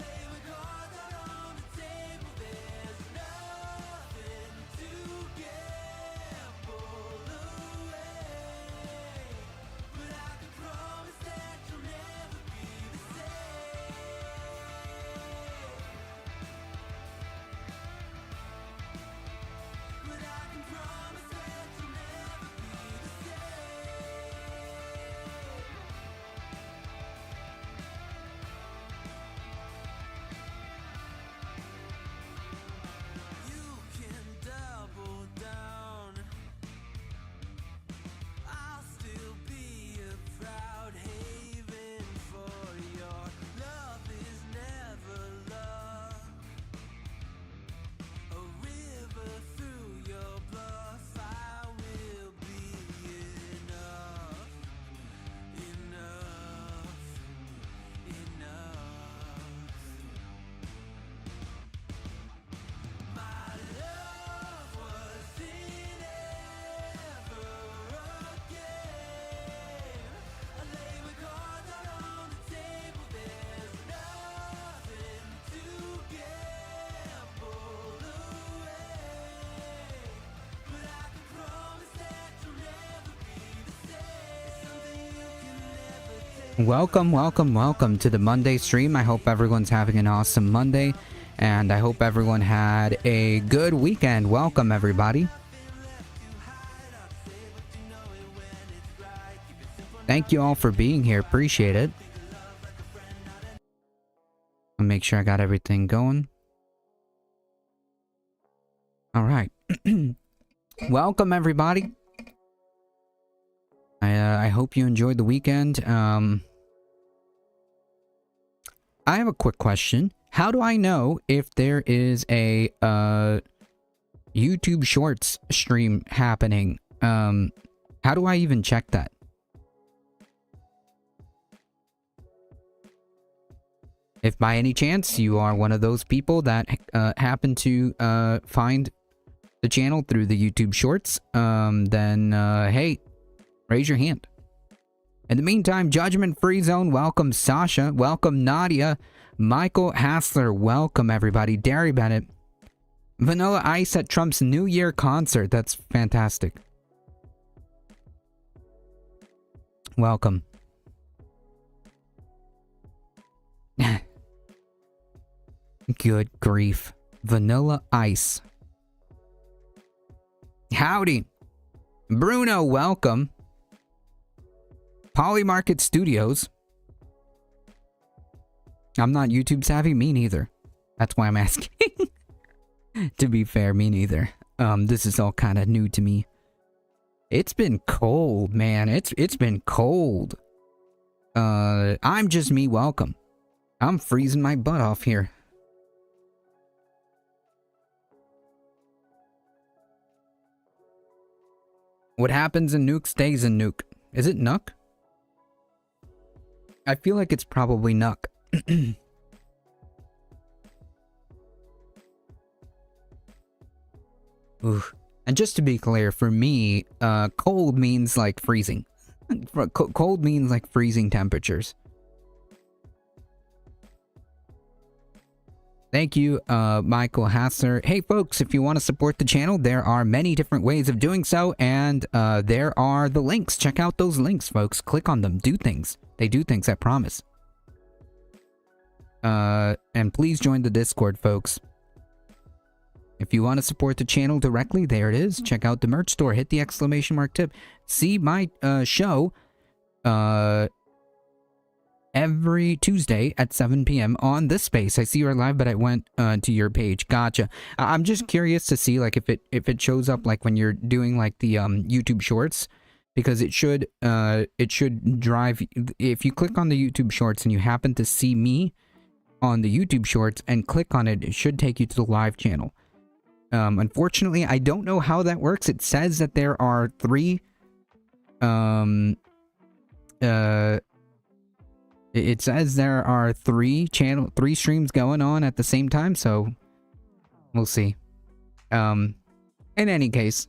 Lay Welcome to the Monday stream. I hope everyone's having an awesome Monday, and I hope everyone had a good weekend. Welcome, everybody. Thank you all for being here. Appreciate it. I'll make sure I got everything going. All right. Welcome, everybody. I hope you enjoyed the weekend. I have a quick question. How do I know if there is a YouTube Shorts stream happening? How do I even check that? If by any chance you are one of those people that happen to find the channel through the YouTube Shorts, then hey, raise your hand. In the meantime, Judgment Free Zone, welcome Sasha, welcome Nadia, Michael Hassler, welcome everybody, Derry Bennett, Vanilla Ice at Trump's New Year concert, that's fantastic. Welcome. Good grief. Vanilla Ice. Howdy. Bruno, welcome. Polymarket Studios. I'm not YouTube savvy, me neither. That's why I'm asking. To be fair, me neither. This is all kind of new to me. It's been cold, man. It's been cold. I'm just me, welcome. I'm freezing my butt off here. What happens in Nuke stays in Nuke. Is it Nuke? I feel like it's probably Nuke. Ooh. And just to be clear, for me, cold means like freezing. Cold means like freezing temperatures. Thank you, Michael Hassler. Hey, folks, if you want to support the channel, there are many different ways of doing so, and there are the links. Check out those links, folks. Click on them. Do things. They do things, I promise. And please join the Discord, folks. If you want to support the channel directly, there it is. Check out the merch store. Hit the exclamation mark tip. See my show every Tuesday at 7 p.m. on this space. I see you're live, but I went to your page. Gotcha. I'm just curious to see like if it shows up like when you're doing like the YouTube Shorts, because it should drive. If you click on the YouTube Shorts and you happen to see me on the YouTube Shorts and click on it, it should take you to the live channel. Unfortunately, I don't know how that works. It says that there are three it says there are three streams going on at the same time, so we'll see. In any case,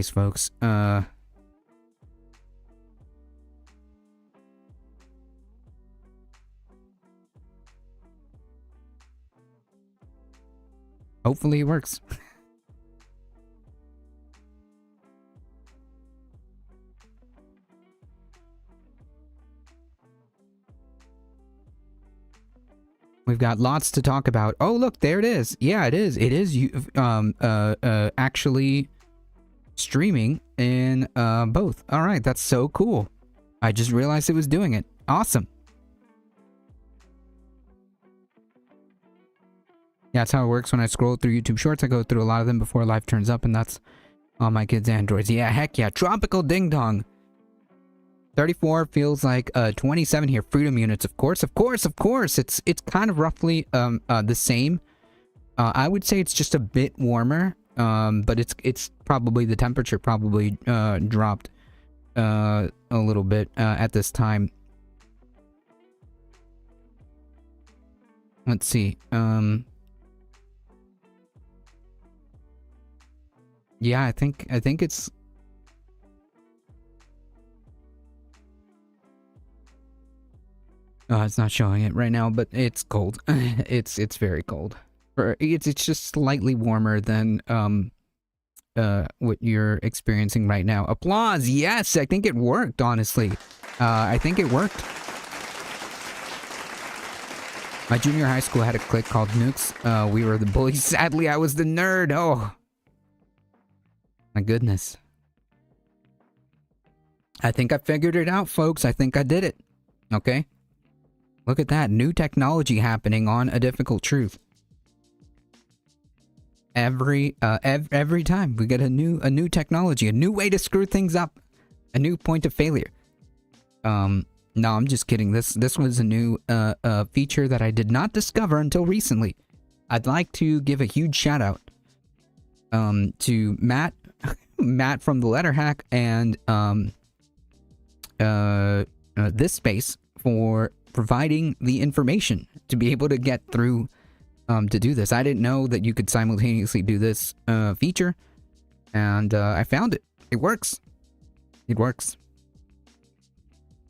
folks, hopefully it works. We've got lots to talk about. Oh, look, there it is. Yeah, it is. It is actually streaming in both. All right, that's so cool. I just realized it was doing it. Awesome. Yeah, that's how it works when I scroll through YouTube Shorts. I go through a lot of them before live turns up, and that's on my kids' Androids. Yeah, heck yeah. Tropical Ding Dong. 34 feels like 27 here. Freedom units, of course. It's kind of roughly the same. I would say it's just a bit warmer, but it's probably the temperature probably dropped a little bit at this time. Let's see. Yeah, I think it's. It's not showing it right now, but it's cold. it's very cold. It's just slightly warmer than what you're experiencing right now. Applause. Yes, I think it worked, honestly. I think it worked. My junior high school had a clique called Nukes. We were the bullies. Sadly, I was the nerd. Oh. My goodness. I think I figured it out, folks. I think I did it. Okay? Look at that. New technology happening on A Difficult Truth. Every time we get a new technology, a new way to screw things up, a new point of failure. No, I'm just kidding. This was a new feature that I did not discover until recently. I'd like to give a huge shout out to Matt Matt from the Letter Hack and this space for providing the information to be able to get through to do this. I didn't know that you could simultaneously do this feature, and I found it. It works. It works.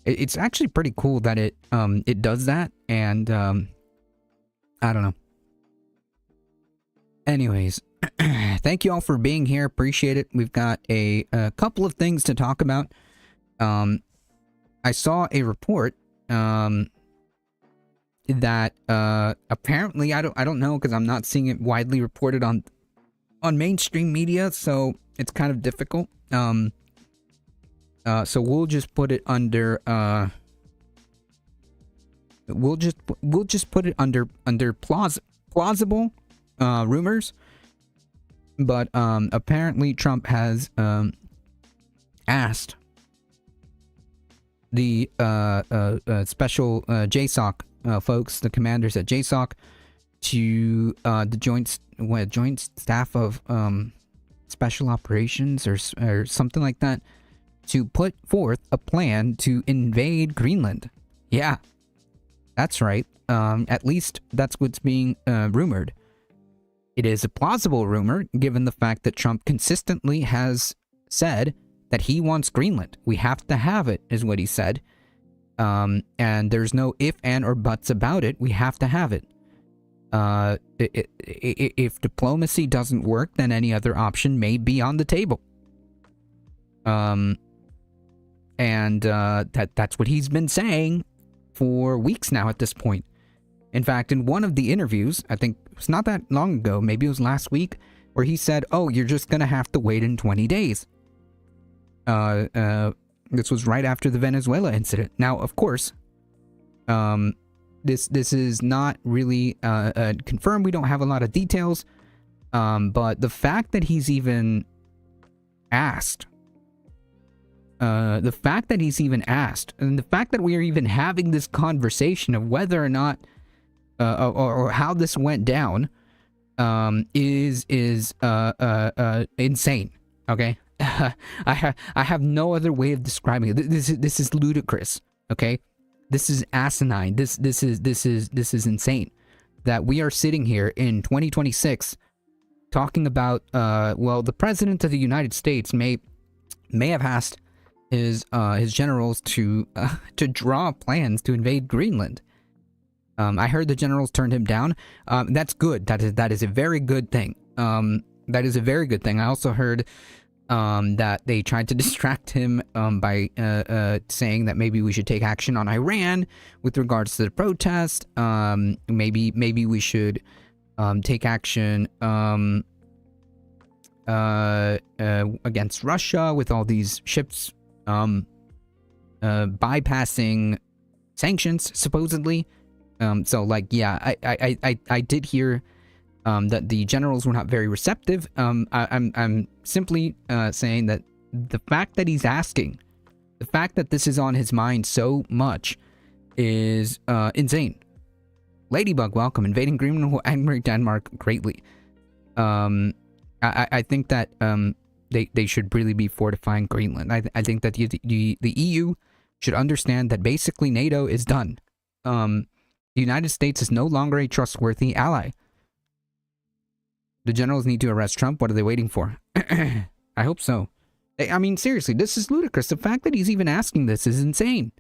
It's actually pretty cool that it does that, and I don't know. Anyways, thank you all for being here. Appreciate it. We've got a couple of things to talk about. I saw a report that apparently I don't know, because I'm not seeing it widely reported on mainstream media, so it's kind of difficult. So we'll just put it under we'll just put it under plausible rumors. But apparently Trump has asked the special JSOC folks, the commanders at JSOC, to the joint staff of special operations or something like that, to put forth a plan to invade Greenland. Yeah, that's right. At least that's what's being rumored. It is a plausible rumor, given the fact that Trump consistently has said that he wants Greenland. We have to have it, is what he said. And there's no if, and, or buts about it. We have to have it. If diplomacy doesn't work, then any other option may be on the table. That's what he's been saying for weeks now at this point. In fact, in one of the interviews, I think it was not that long ago, maybe it was last week, where he said, "Oh, you're just gonna have to wait in 20 days." This was right after the Venezuela incident. Now, of course, this is not really confirmed. We don't have a lot of details, but the fact that he's even asked, and the fact that we are even having this conversation of whether or not, or how this went down, is insane. Okay. I have no other way of describing it. This is ludicrous. Okay, this is asinine. This is insane. That we are sitting here in 2026 talking about well, the president of the United States may have asked his generals to draw plans to invade Greenland. I heard the generals turned him down. That's good. That is a very good thing. That is a very good thing. I also heard that they tried to distract him by saying that maybe we should take action on Iran with regards to the protest. Maybe we should take action against Russia with all these ships bypassing sanctions, supposedly. So, like, yeah, I did hear that the generals were not very receptive. I'm simply saying that the fact that he's asking, the fact that this is on his mind so much, is insane. Ladybug, welcome. Invading Greenland will anger Denmark greatly. I think that they should really be fortifying Greenland. I think that the EU should understand that basically NATO is done. The United States is no longer a trustworthy ally. The generals need to arrest Trump. What are they waiting for? I hope so. I mean, seriously, this is ludicrous. The fact that he's even asking this is insane.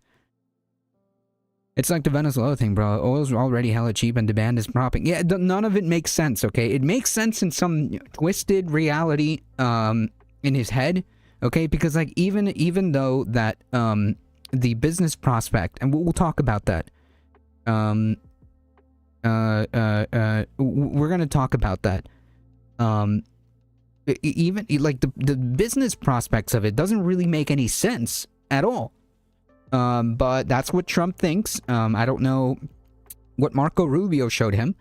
It's like the Venezuela thing, bro. Oil's already hella cheap and demand is dropping. Yeah, none of it makes sense, okay? It makes sense in some twisted reality in his head, okay? Because, like, even though that the business prospect, and we'll talk about that. We're gonna talk about that. Even like the business prospects of it doesn't really make any sense at all. But that's what Trump thinks. I don't know what Marco Rubio showed him.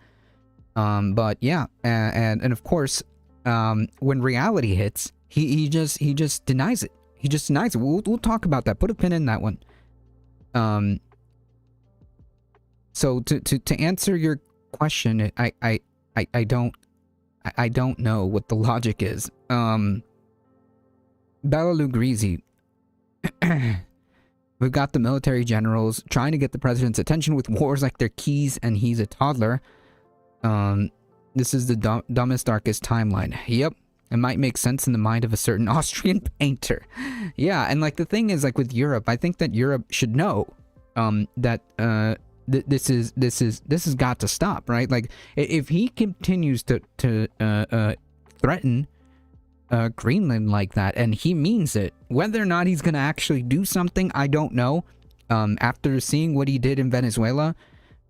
But yeah, and of course, when reality hits, he just denies it. He just denies it. We'll talk about that. Put a pin in that one. So to answer your question, I don't know what the logic is. Bela Lugrisi. We've got the military generals trying to get the president's attention with wars like they're keys and he's a toddler. This is the dumbest, darkest timeline. Yep. It might make sense in the mind of a certain Austrian painter. Yeah, and like the thing is, like with Europe, I think that Europe should know that this has got to stop, right? Like if he continues to threaten Greenland like that, and he means it, whether or not he's gonna actually do something, I don't know. After seeing what he did in Venezuela,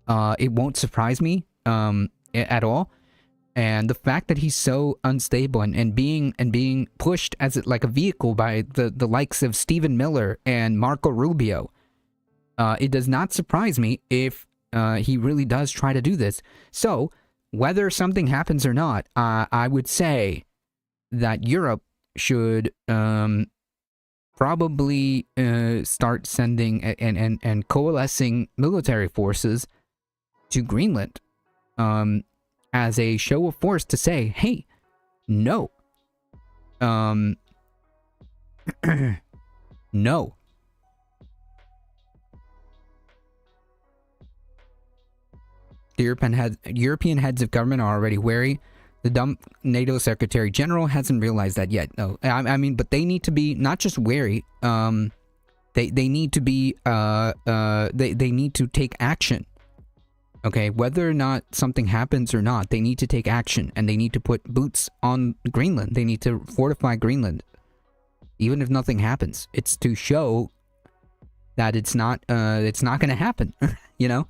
it won't surprise me at all. And the fact that he's so unstable and being pushed as like a vehicle by the likes of Stephen Miller and Marco Rubio, it does not surprise me if he really does try to do this. So whether something happens or not, I would say that Europe should probably start sending and coalescing military forces to Greenland as a show of force to say, hey, no. No. The European heads of government are already wary. The dumb NATO Secretary General hasn't realized that yet. No, I mean, but they need to be not just wary. They need to be they need to take action. Okay, whether or not something happens or not, they need to take action, and they need to put boots on Greenland. They need to fortify Greenland, even if nothing happens. It's to show that it's not going to happen. You know.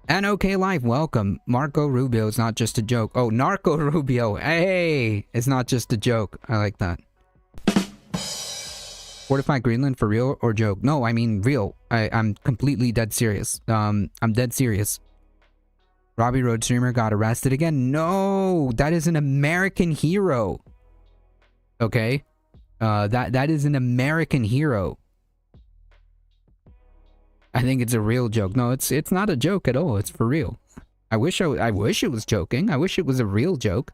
And OK Life, welcome. Marco Rubio is not just a joke. Oh, Narco Rubio. Hey, it's not just a joke. I like that. Fortify Greenland for real or joke? No, I mean real. I'm completely dead serious. I'm dead serious. Robbie Road streamer got arrested again? No, that is an American hero. Okay? That is an American hero. I think it's a real joke. No, it's not a joke at all. It's for real. I wish it was joking. I wish it was a real joke,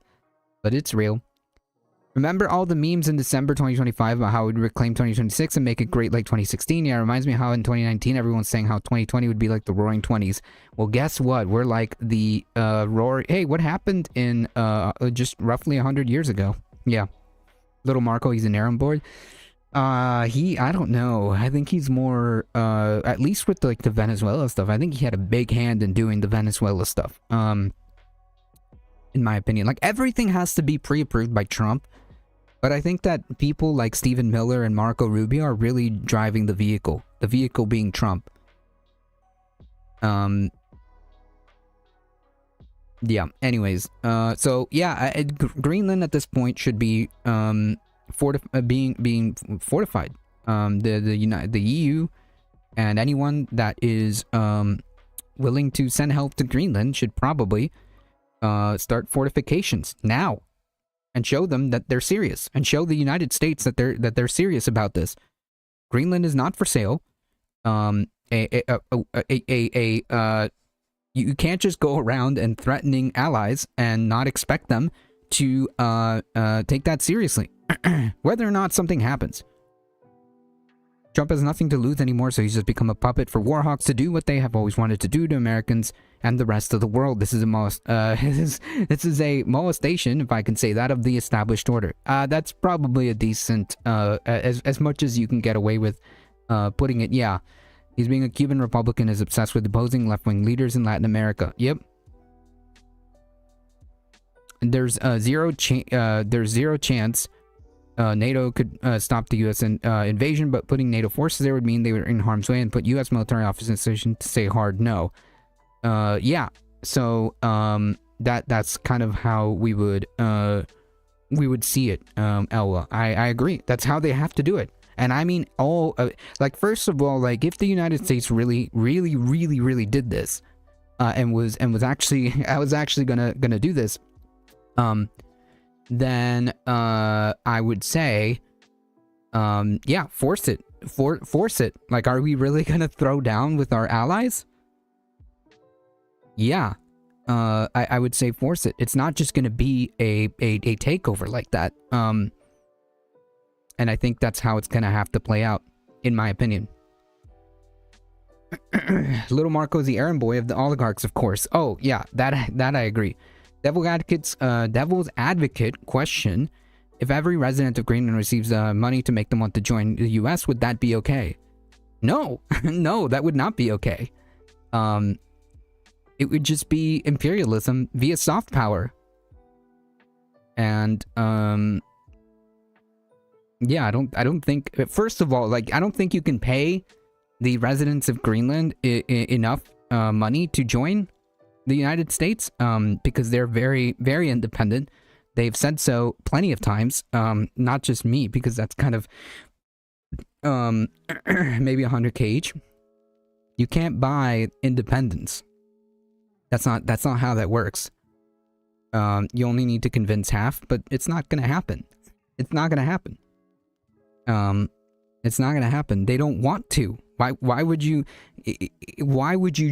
but it's real. Remember all the memes in December 2025 about how we'd reclaim 2026 and make it great like 2016? Yeah, it reminds me how in 2019 everyone's saying how 2020 would be like the Roaring 20s. Well, guess what? We're like the Hey, what happened in just roughly 100 years ago? Yeah, little Marco, he's an errand boy. I don't know. I think he's more, at least with like the Venezuela stuff, I think he had a big hand in doing the Venezuela stuff. In my opinion, like everything has to be pre-approved by Trump. But I think that people like Stephen Miller and Marco Rubio are really driving the vehicle being Trump. Yeah, anyways, so yeah, Greenland at this point should be, being fortified. The EU and anyone that is willing to send help to Greenland should probably start fortifications now and show them that they're serious, and show the United States that they're serious about this. Greenland is not for sale. You can't just go around and threatening allies and not expect them to take that seriously. Whether or not something happens. Trump has nothing to lose anymore, so he's just become a puppet for warhawks to do what they have always wanted to do to Americans and the rest of the world. This is a molestation, if I can say that, of the established order. That's probably a decent, as much as you can get away with putting it. Yeah, he's being a Cuban Republican, is obsessed with opposing left-wing leaders in Latin America. Yep. There's zero chance NATO could stop the U.S. Invasion, but putting NATO forces there would mean they were in harm's way and put U.S. military officers in a position to say hard no. Yeah. So that's kind of how we would see it, Elwa. I agree. That's how they have to do it. And I mean, all like, first of all, like, if the United States really did this, and was actually, I was actually gonna do this, then I would say, yeah, force it. Force it. Like, are we really gonna throw down with our allies? Yeah. I would say force it. It's not just gonna be a takeover like that. And I think that's how it's gonna have to play out, in my opinion. Little Marco is the errand boy of the oligarchs, of course. Oh, yeah, that I agree. Devil's advocate question: if every resident of Greenland receives money to make them want to join the U.S., would that be okay? No, no, that would not be okay. It would just be imperialism via soft power. And yeah, I don't think. First of all, like, I don't think you can pay the residents of Greenland enough money to join the United States, because they're very independent. They've said so plenty of times. Not just me, because that's kind of maybe 100k each. You can't buy independence. That's not how that works. You only need to convince half, but it's not gonna happen. It's not gonna happen. It's not gonna happen. They don't want to. Why would you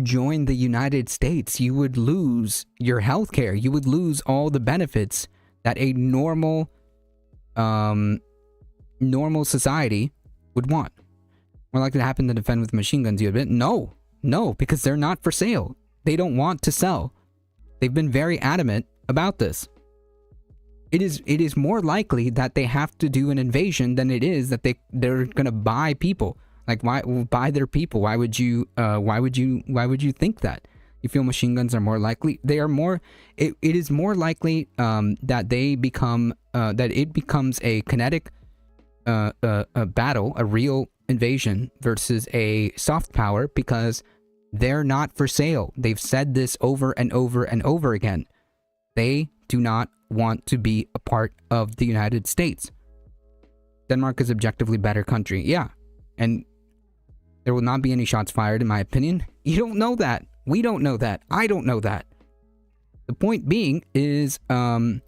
join the United States? You would lose your health care. You would lose all the benefits that a normal society would want. More likely to happen to defend with machine guns, you admit? No, because they're not for sale. They don't want to sell. They've been very adamant about this. It is more likely that they have to do an invasion than it is that they're gonna buy people. Like, why buy their people? Why would you think that? You feel machine guns are more likely? They are more. It is more likely that they become that it becomes a kinetic a battle, a real invasion versus a soft power, because they're not for sale. They've said this over and over and over again. They do not want to be a part of the United States. Denmark is objectively better country. Yeah. And there will not be any shots fired, in my opinion. You don't know that. We don't know that. I don't know that. The point being is, the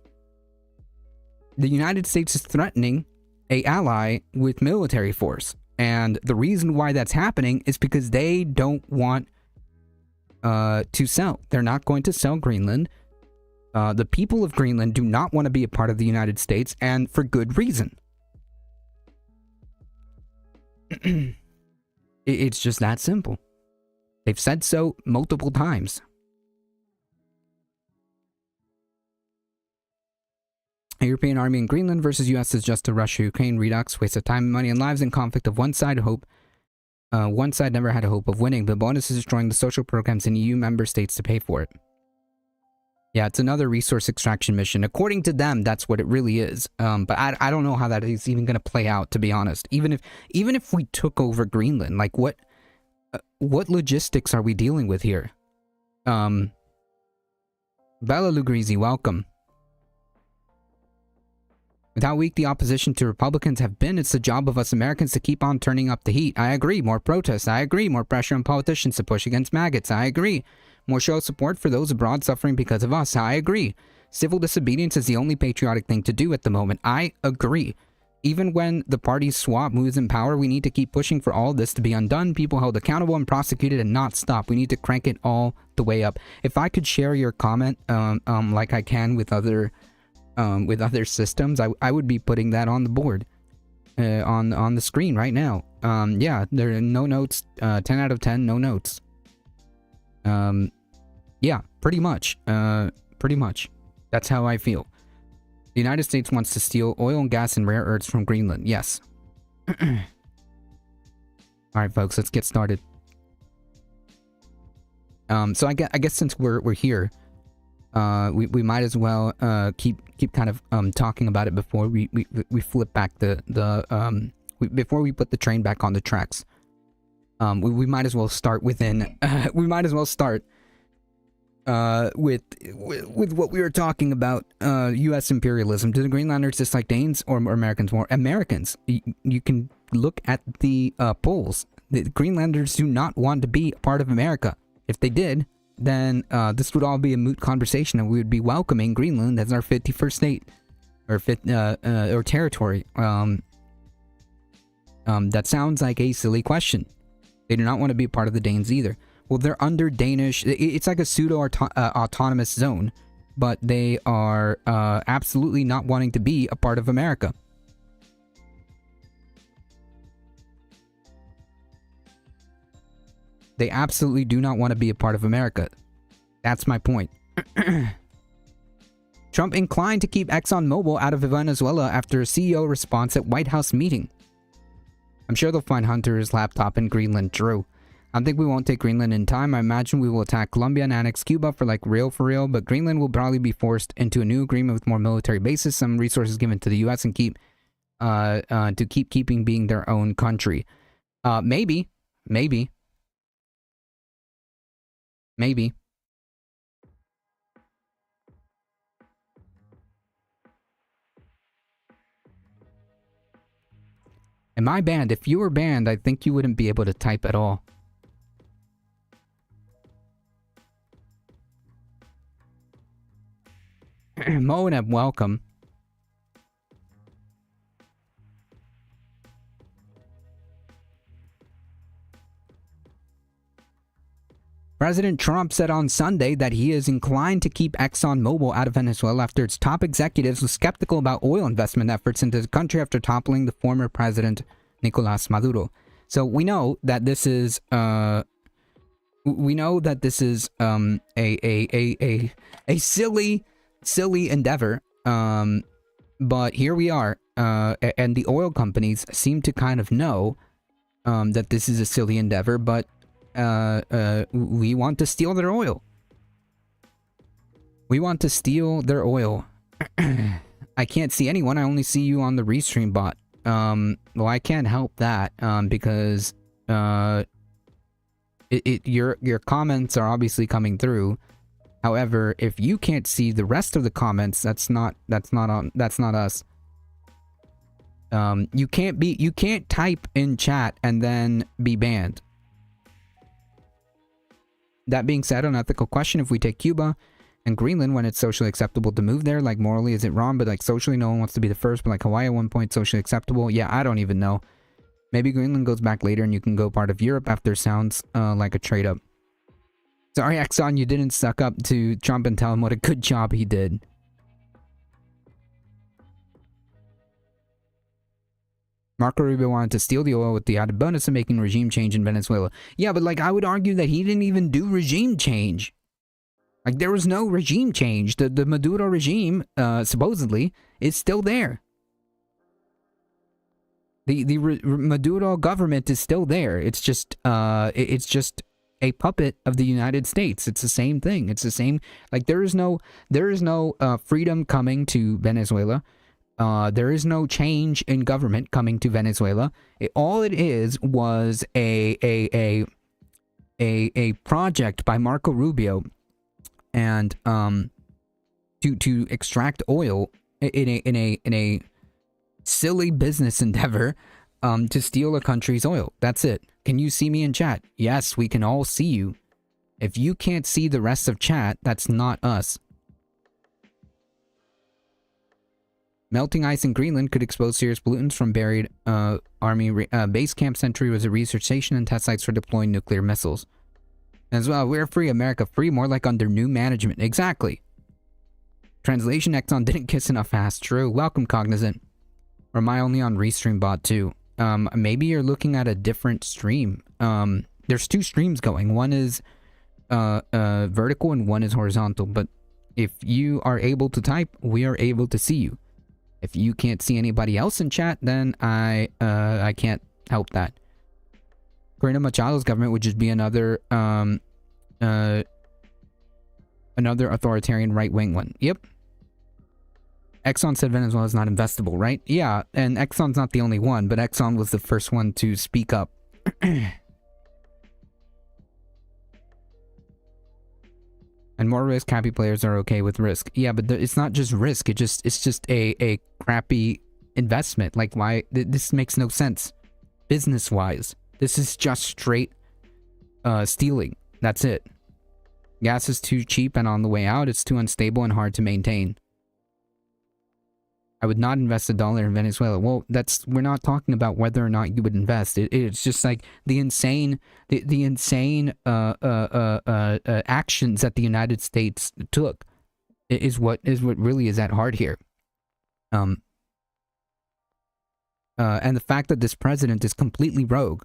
United States is threatening an ally with military force. And the reason why that's happening is because they don't want to sell. They're not going to sell Greenland. The people of Greenland do not want to be a part of the United States, and for good reason. It's just that simple. They've said so multiple times. A European army in Greenland versus US is just a Russia-Ukraine redux, waste of time, money, and lives in conflict of one side. One side never had a hope of winning. The bonus is destroying the social programs in EU member states to pay for it. Yeah, it's another resource extraction mission. According to them, that's what it really is. But I don't know how that is even going to play out, to be honest. Even if we took over Greenland, like, what logistics are we dealing with here? Bella Lugrizi, welcome. With how weak the opposition to Republicans have been, it's the job of us Americans to keep on turning up the heat. I agree. More protests. I agree. More pressure on politicians to push against maggots. I agree. More show of support for those abroad suffering because of us. I agree. Civil disobedience is the only patriotic thing to do at the moment. I agree. Even when the parties swap moves in power, we need to keep pushing for all this to be undone, people held accountable and prosecuted, and not stop. We need to crank it all the way up. If I could share your comment, like I can with other systems, I would be putting that on the board, on the screen right now. Yeah, there are no notes. 10 out of 10, no notes. Yeah, pretty much. That's how I feel. The United States wants to steal oil and gas and rare earths from Greenland. Yes. Alright, folks, let's get started. So I guess since we're here, We might as well keep kind of talking about it before we flip back before we put the train back on the tracks. We might as well start within we might as well start with what we were talking about, U.S. imperialism. Do the Greenlanders dislike Danes or Americans more? Americans. You can look at the polls. The Greenlanders do not want to be a part of America. If they did, then this would all be a moot conversation, and we would be welcoming Greenland as our 51st state or territory. That sounds like a silly question. They do not want to be a part of the Danes either. Well, they're under Danish. It's like a pseudo-autonomous zone, but they are absolutely not wanting to be a part of America. They absolutely do not want to be a part of America. That's my point. Trump inclined to keep ExxonMobil out of Venezuela after a CEO response at White House meeting. I'm sure they'll find Hunter's laptop in Greenland. True. I think we won't take Greenland in time. I imagine we will attack Colombia and annex Cuba for real, but Greenland will probably be forced into a new agreement with more military bases, some resources given to the US, and keeping being their own country. Maybe. Am I banned? If you were banned, I think you wouldn't be able to type at all. Moanab, welcome. President Trump said on Sunday that he is inclined to keep ExxonMobil out of Venezuela after its top executives were skeptical about oil investment efforts into the country after toppling the former president Nicolas Maduro. So we know that this is a silly endeavor. But here we are, and the oil companies seem to kind of know that this is a silly endeavor, but we want to steal their oil. We want to steal their oil. I can't see anyone. I only see you on the Restream bot. Well, I can't help that, because your comments are obviously coming through. However, if you can't see the rest of the comments, that's not us. You can't type in chat and then be banned. That being said, unethical question, if we take Cuba and Greenland when it's socially acceptable to move there, morally is it wrong, but socially no one wants to be the first, but Hawaii at one point socially acceptable. Yeah, I don't even know. Maybe Greenland goes back later and you can go part of Europe after. Sounds like a trade up. Sorry, Exxon, you didn't suck up to Trump and tell him what a good job he did. Marco Rubio wanted to steal the oil with the added bonus of making regime change in Venezuela. Yeah, but I would argue that he didn't even do regime change. There was no regime change. The Maduro regime, supposedly, is still there. The Maduro government is still there. It's just a puppet of the United States. It's the same thing. It's the same. There is no freedom coming to Venezuela. There is no change in government coming to Venezuela. All it is was a project by Marco Rubio, and to extract oil in a silly business endeavor, to steal a country's oil. That's it. Can you see me in chat? Yes, we can all see you. If you can't see the rest of chat, that's not us. Melting ice in Greenland could expose serious pollutants from buried army base camp. Century was a research station and test sites for deploying nuclear missiles. As well, we're free, America free, more like under new management. Exactly. Translation, Exxon didn't kiss enough ass. True. Welcome, Cognizant. Or am I only on Restream bot too? Maybe you're looking at a different stream. There's two streams going. One is vertical and one is horizontal. But if you are able to type, we are able to see you. If you can't see anybody else in chat, then I can't help that. Corina Machado's government would just be another Another authoritarian right-wing one. Yep. Exxon said Venezuela is not investable, right? Yeah, and Exxon's not the only one, but Exxon was the first one to speak up. And more risk-happy players are okay with risk. Yeah, but it's not just risk. It's just a crappy investment. Like, why? This makes no sense. Business-wise. This is just straight stealing. That's it. Gas is too cheap and on the way out. It's too unstable and hard to maintain. I would not invest $1 in Venezuela. Well, we're not talking about whether or not you would invest. It's just like the insane actions that the United States took is what really is at heart here. And the fact that this president is completely rogue.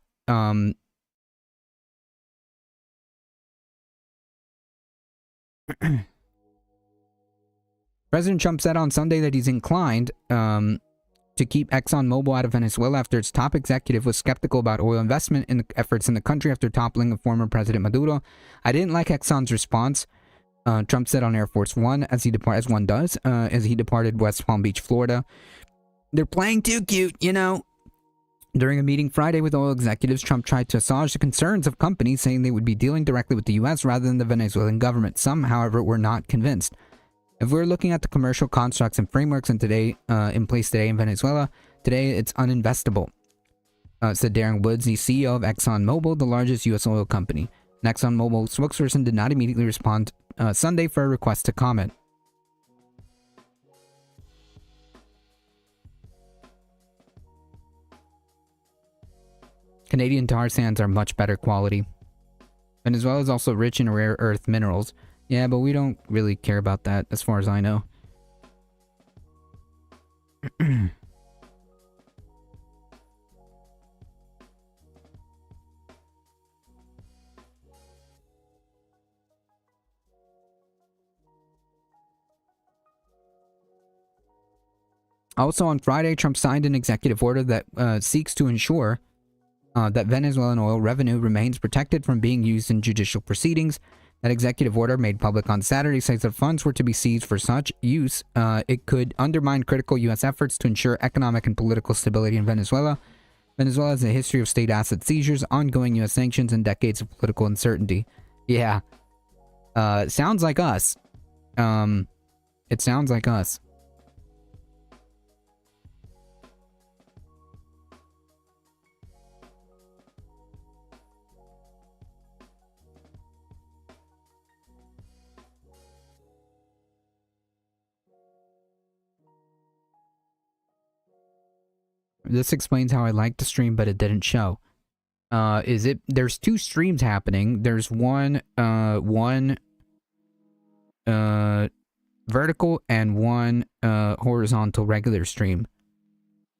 President Trump said on Sunday that he's inclined to keep ExxonMobil out of Venezuela after its top executive was skeptical about oil investment in the efforts in the country after toppling of former President Maduro. I didn't like Exxon's response, Trump said on Air Force One as one does, as he departed West Palm Beach, Florida. They're playing too cute, you know. During a meeting Friday with oil executives, Trump tried to assuage the concerns of companies, saying they would be dealing directly with the U.S. rather than the Venezuelan government. Some, however, were not convinced. If we're looking at the commercial constructs and frameworks in place today in Venezuela, today it's uninvestable, said Darren Woods, the CEO of ExxonMobil, the largest U.S. oil company. An ExxonMobil spokesperson did not immediately respond Sunday for a request to comment. Canadian tar sands are much better quality. Venezuela is also rich in rare earth minerals. Yeah, but we don't really care about that, as far as I know. Also on Friday, Trump signed an executive order that seeks to ensure that Venezuelan oil revenue remains protected from being used in judicial proceedings. That executive order, made public on Saturday, says that funds were to be seized for such use. It could undermine critical U.S. efforts to ensure economic and political stability in Venezuela. Venezuela has a history of state asset seizures, ongoing U.S. sanctions, and decades of political uncertainty. Yeah. Sounds like us. It sounds like us. This explains how I liked the stream, but it didn't show. There's two streams happening. There's one vertical and one horizontal regular stream.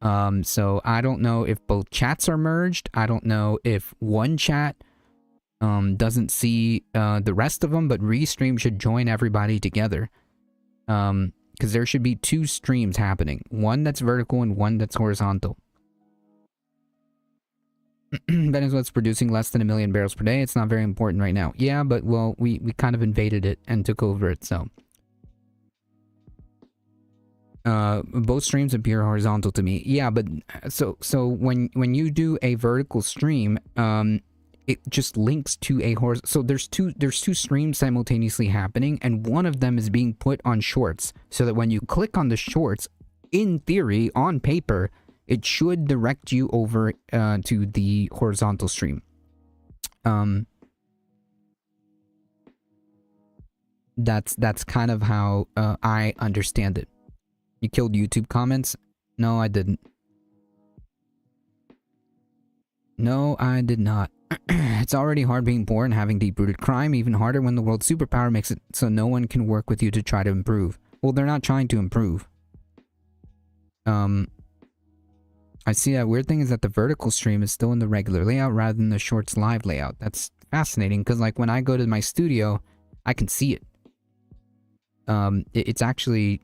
So I don't know if both chats are merged. I don't know if one chat doesn't see the rest of them, but Restream should join everybody together. Because there should be two streams happening. One that's vertical and one that's horizontal. Venezuela's producing less than 1 million barrels per day. It's not very important right now. Yeah, but, well, we kind of invaded it and took over it, so. Both streams appear horizontal to me. Yeah, but, so when you do a vertical stream, it just links to a horizontal. So there's two streams simultaneously happening, and one of them is being put on shorts, so that when you click on the shorts, in theory, on paper, it should direct you over to the horizontal stream. That's kind of how I understand it. You killed YouTube comments? No, I didn't. No, I did not. It's already hard being poor and having deep-rooted crime, even harder when the world's superpower makes it so no one can work with you to try to improve. Well, they're not trying to improve. I see that weird thing is that the vertical stream is still in the regular layout rather than the shorts live layout. That's fascinating, because like when I go to my studio, I can see it. It's actually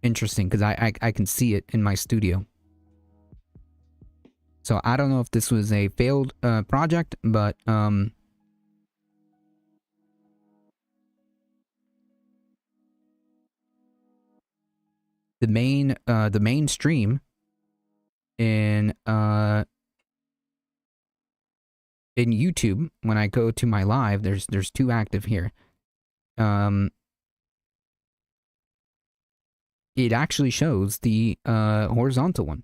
interesting, because I can see it in my studio. So I don't know if this was a failed project, but the main stream in YouTube, when I go to my live, there's two active here. It actually shows the horizontal one.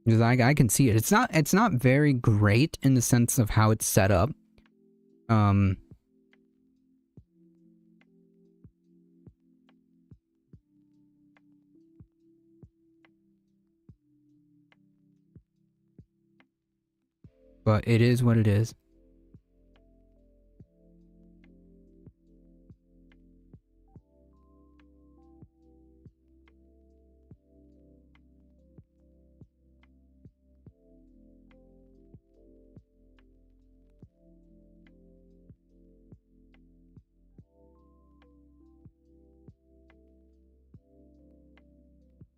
Because I can see it. It's not very great in the sense of how it's set up. But it is what it is.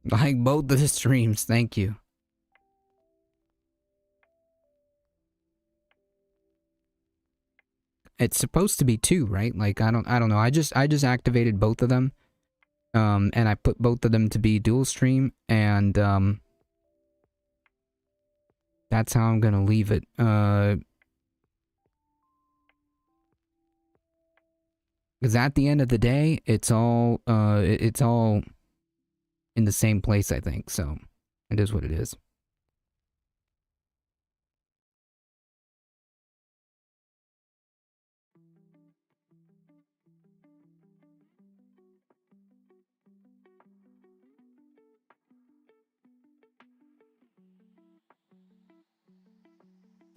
Like both of the streams, thank you. It's supposed to be two, right? Like I don't know. I just activated both of them. And I put both of them to be dual stream, and that's how I'm gonna leave it. Because at the end of the day, it's all in the same place, I think. So it is what it is.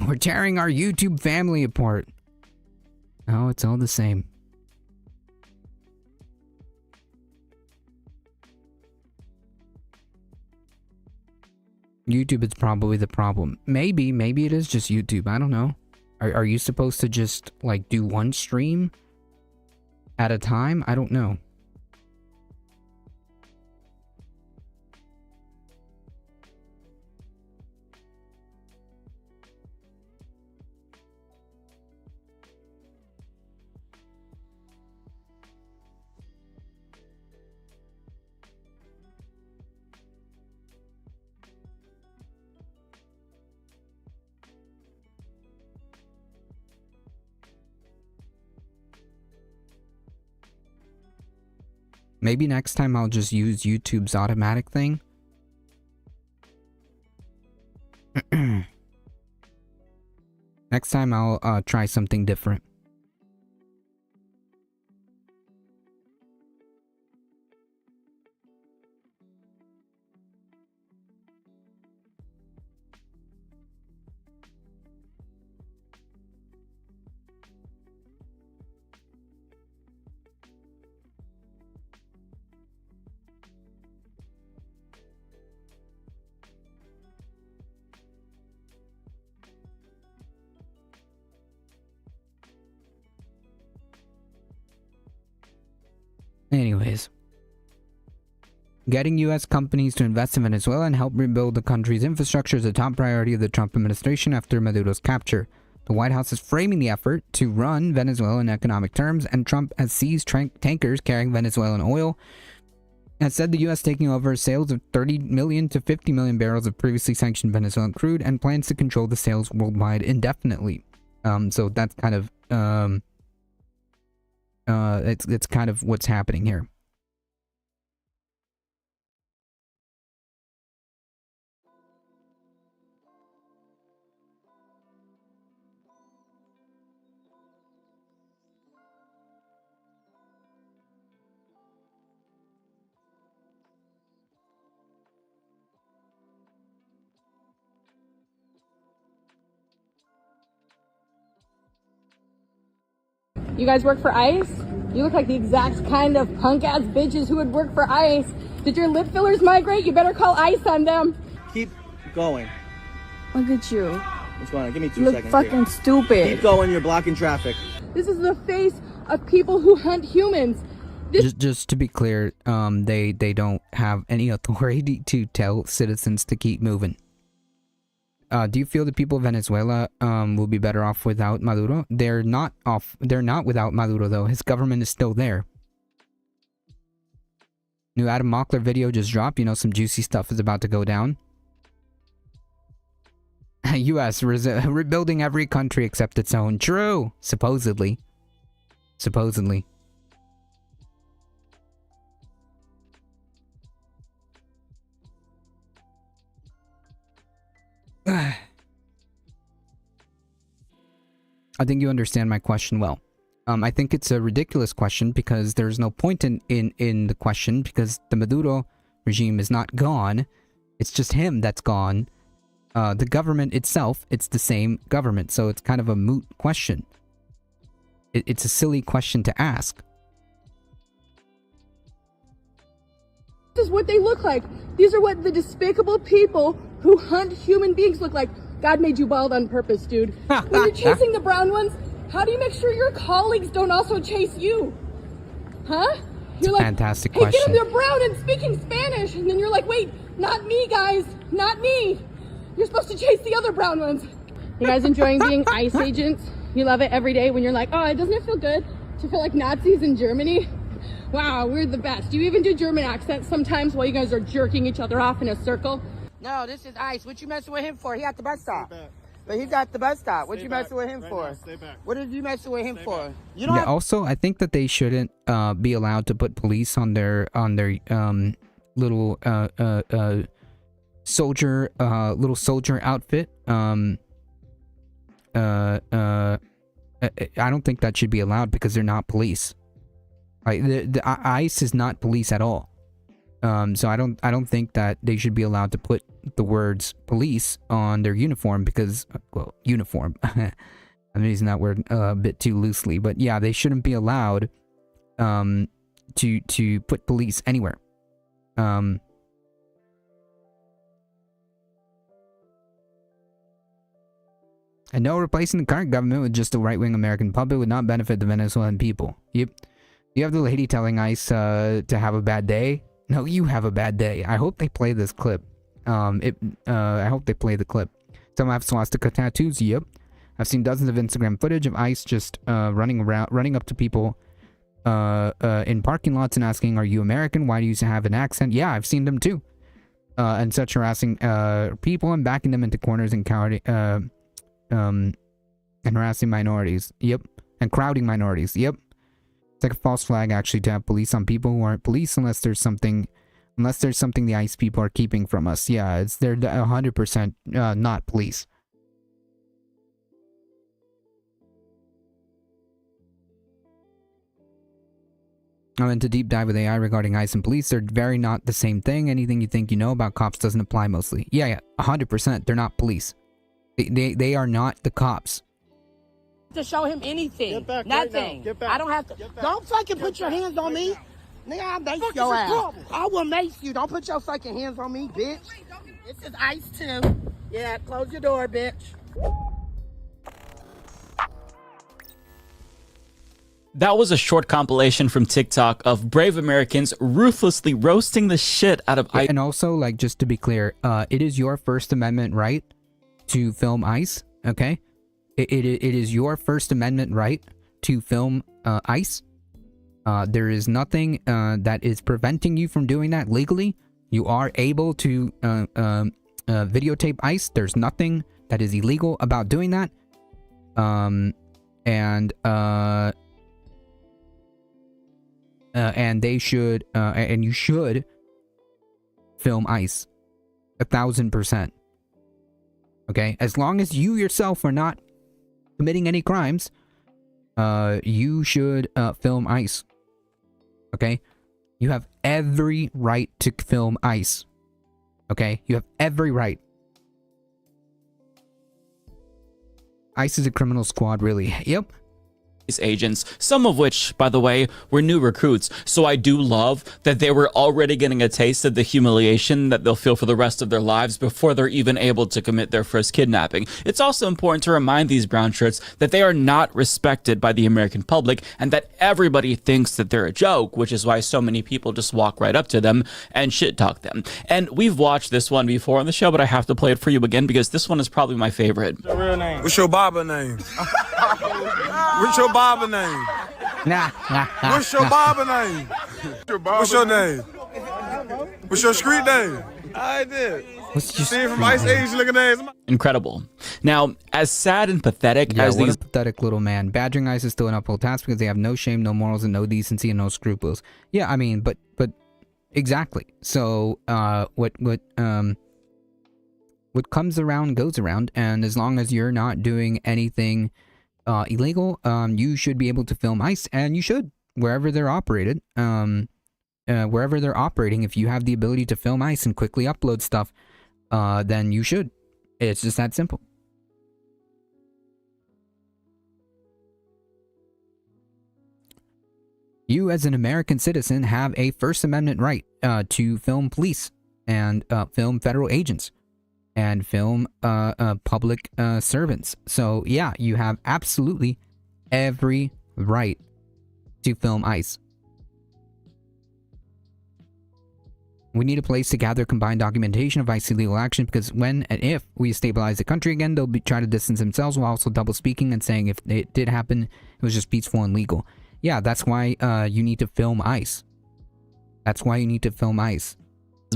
We're tearing our YouTube family apart. Oh, it's all the same. YouTube is probably the problem. Maybe it is just YouTube. I don't know. Are you supposed to just, like, do one stream at a time? I don't know. Maybe next time I'll just use YouTube's automatic thing. Next time I'll try something different. Anyways, getting U.S. companies to invest in Venezuela and help rebuild the country's infrastructure is a top priority of the Trump administration after Maduro's capture. The White House is framing the effort to run Venezuela in economic terms, and Trump has seized tankers carrying Venezuelan oil, has said the U.S. taking over sales of 30 million to 50 million barrels of previously sanctioned Venezuelan crude, and plans to control the sales worldwide indefinitely. So that's kind of it's kind of what's happening here. You guys work for ICE? You look like the exact kind of punk-ass bitches who would work for ICE. Did your lip fillers migrate? You better call ICE on them. Keep going. Look at you. What's going on? Give me 2 You look seconds. fucking here. stupid. Keep going. You're blocking traffic. This is the face of people who hunt humans. Just to be clear, they don't have any authority to tell citizens to keep moving. Do you feel the people of Venezuela will be better off without Maduro? They're not without Maduro though. His government is still there. New Adam Mockler video just dropped. You know, some juicy stuff is about to go down. U.S. rebuilding every country except its own. True. Supposedly. Supposedly. I think you understand my question well. I think it's a ridiculous question because there's no point in the question because the Maduro regime is not gone. It's just him that's gone. The government itself, it's the same government, so it's kind of a moot question. It's a silly question to ask. This is what they look like. These are what the despicable people who hunt human beings look like. God made you bald on purpose, dude. When you're chasing the brown ones, how do you make sure your colleagues don't also chase you? Huh? You're like, fantastic hey, question. get them, they're brown and speaking Spanish. And then you're like, wait, not me, guys. Not me. You're supposed to chase the other brown ones. You guys enjoying being ICE agents? You love it every day when you're like, oh, doesn't it feel good to feel like Nazis in Germany? Wow, we're the best. You even do German accents sometimes while you guys are jerking each other off in a circle. No, this is ICE. What you messing with him for? He at the bus stop. But he's at the bus stop. What you messing with him for? Stay back. What are you messing with him for? You don't Yeah. have Also, I think that they shouldn't be allowed to put police on their little soldier outfit. I don't think that should be allowed because they're not police. Like the ICE is not police at all. So I don't think that they should be allowed to put the words police on their uniform because, well, uniform. I'm using that word a bit too loosely, but yeah, they shouldn't be allowed to put police anywhere. And no, replacing the current government with just a right-wing American puppet would not benefit the Venezuelan people. Yep. You have the lady telling ICE to have a bad day. No, you have a bad day. I hope they play this clip. I hope they play the clip. Some have swastika tattoos. Yep. I've seen dozens of Instagram footage of ICE just running up to people in parking lots and asking, "Are you American? Why do you have an accent?" Yeah, I've seen them too. And such harassing people and backing them into corners and and harassing minorities. Yep. And crowding minorities. Yep. It's like a false flag actually to have police on people who aren't police unless there's something the ICE people are keeping from us. Yeah, they're 100% not police. I went to deep dive with AI regarding ICE and police. They're very not the same thing. Anything you think you know about cops doesn't apply mostly. Yeah, 100%. They're not police. They are not the cops. to show him anything. Get back Nothing. right now. Get back. I don't have to. Get back. Don't fucking Get put your back hands on right me. now. Nigga, I'll mace Fuck your is the ass. problem? I will mace you. Don't put your fucking hands on me, bitch. This is ICE too. Yeah, close your door, bitch. That was a short compilation from TikTok of brave Americans ruthlessly roasting the shit out of ICE. And also, like, just to be clear, it is your First Amendment right to film ICE, okay? It is your First Amendment right to film ICE. There is nothing that is preventing you from doing that legally. You are able to videotape ICE. There's nothing that is illegal about doing that. And they should, and you should film ICE 1,000%. Okay? As long as you yourself are not committing any crimes, you should film ICE. Okay? You have every right to film ICE. Okay? You have every right. ICE is a criminal squad, really. Yep. agents, some of which, by the way, were new recruits. So I do love that they were already getting a taste of the humiliation that they'll feel for the rest of their lives before they're even able to commit their first kidnapping. It's also important to remind these brown shirts that they are not respected by the American public and that everybody thinks that they're a joke, which is why so many people just walk right up to them and shit talk them. And we've watched this one before on the show, but I have to play it for you again because this one is probably my favorite. Your real name? What's your barber name? What's your barber name? What's your barber name? What's your name? What's your street name? I did. What's your See from Ice Age looking ass. Incredible. Now, as sad and pathetic Yeah, as what these a pathetic little man. Badgering ICE is still an uphill task because they have no shame, no morals, and no decency and no scruples. Yeah, I mean, but exactly. So, what comes around goes around, and as long as you're not doing anything illegal, you should be able to film ICE, and you should wherever they're operated. Wherever they're operating, if you have the ability to film ICE and quickly upload stuff, then you should. It's just that simple. You, as an American citizen, have a First Amendment right to film police and film federal agents and film public servants. So, yeah, you have absolutely every right to film ICE. We need a place to gather combined documentation of ICE illegal action because when and if we stabilize the country again, they'll try to distance themselves while also double speaking and saying if it did happen, it was just peaceful and legal. Yeah, that's why you need to film ICE. That's why you need to film ICE.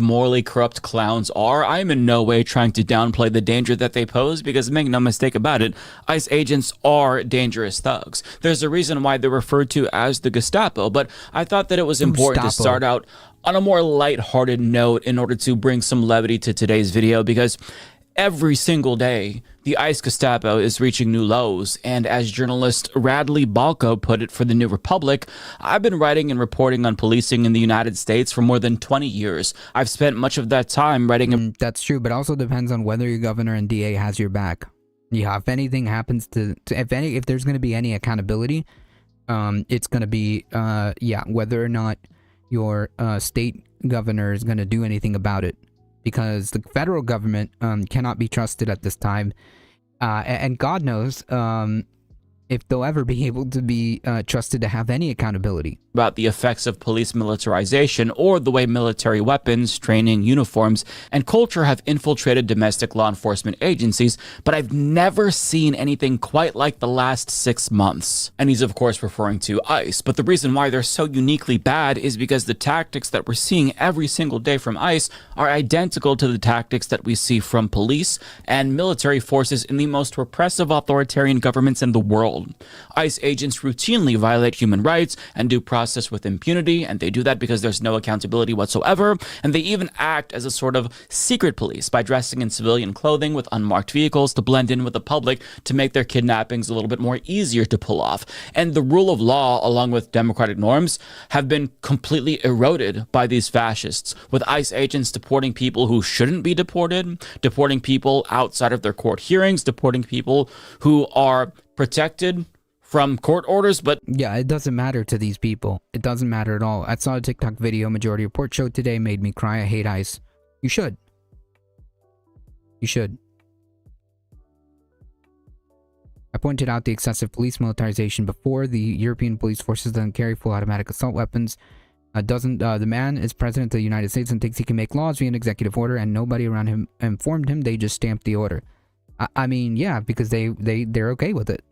morally corrupt clowns are, I am in no way trying to downplay the danger that they pose because make no mistake about it, ICE agents are dangerous thugs. There's a reason why they're referred to as the Gestapo, but I thought that it was important to start out on a more lighthearted note in order to bring some levity to today's video because every single day, the ICE Gestapo is reaching new lows, and as journalist Radley Balko put it for the New Republic, I've been writing and reporting on policing in the United States for more than 20 years. I've spent much of that time writing... That's true, but also depends on whether your governor and DA has your back. Yeah, if anything happens if there's going to be any accountability, it's going to be, whether or not your state governor is going to do anything about it. Because the federal government cannot be trusted at this time. And God knows if they'll ever be able to be trusted to have any accountability. About the effects of police militarization or the way military weapons, training, uniforms, and culture have infiltrated domestic law enforcement agencies, but I've never seen anything quite like the last 6 months. And he's of course referring to ICE, but the reason why they're so uniquely bad is because the tactics that we're seeing every single day from ICE are identical to the tactics that we see from police and military forces in the most repressive authoritarian governments in the world. ICE agents routinely violate human rights and due process with impunity, and they do that because there's no accountability whatsoever, and they even act as a sort of secret police by dressing in civilian clothing with unmarked vehicles to blend in with the public to make their kidnappings a little bit more easier to pull off. And the rule of law, along with democratic norms, have been completely eroded by these fascists, with ICE agents deporting people who shouldn't be deported, deporting people outside of their court hearings, deporting people who are protected from court orders, but yeah, it doesn't matter to these people. It doesn't matter at all. I saw a TikTok video Majority Report showed today, made me cry. I hate ICE. You should. You should. I pointed out the excessive police militarization before. The European police forces doesn't carry full automatic assault weapons. The man is president of the United States and thinks he can make laws via an executive order, and nobody around him informed him. They just stamped the order. I mean, yeah, because they're okay with it.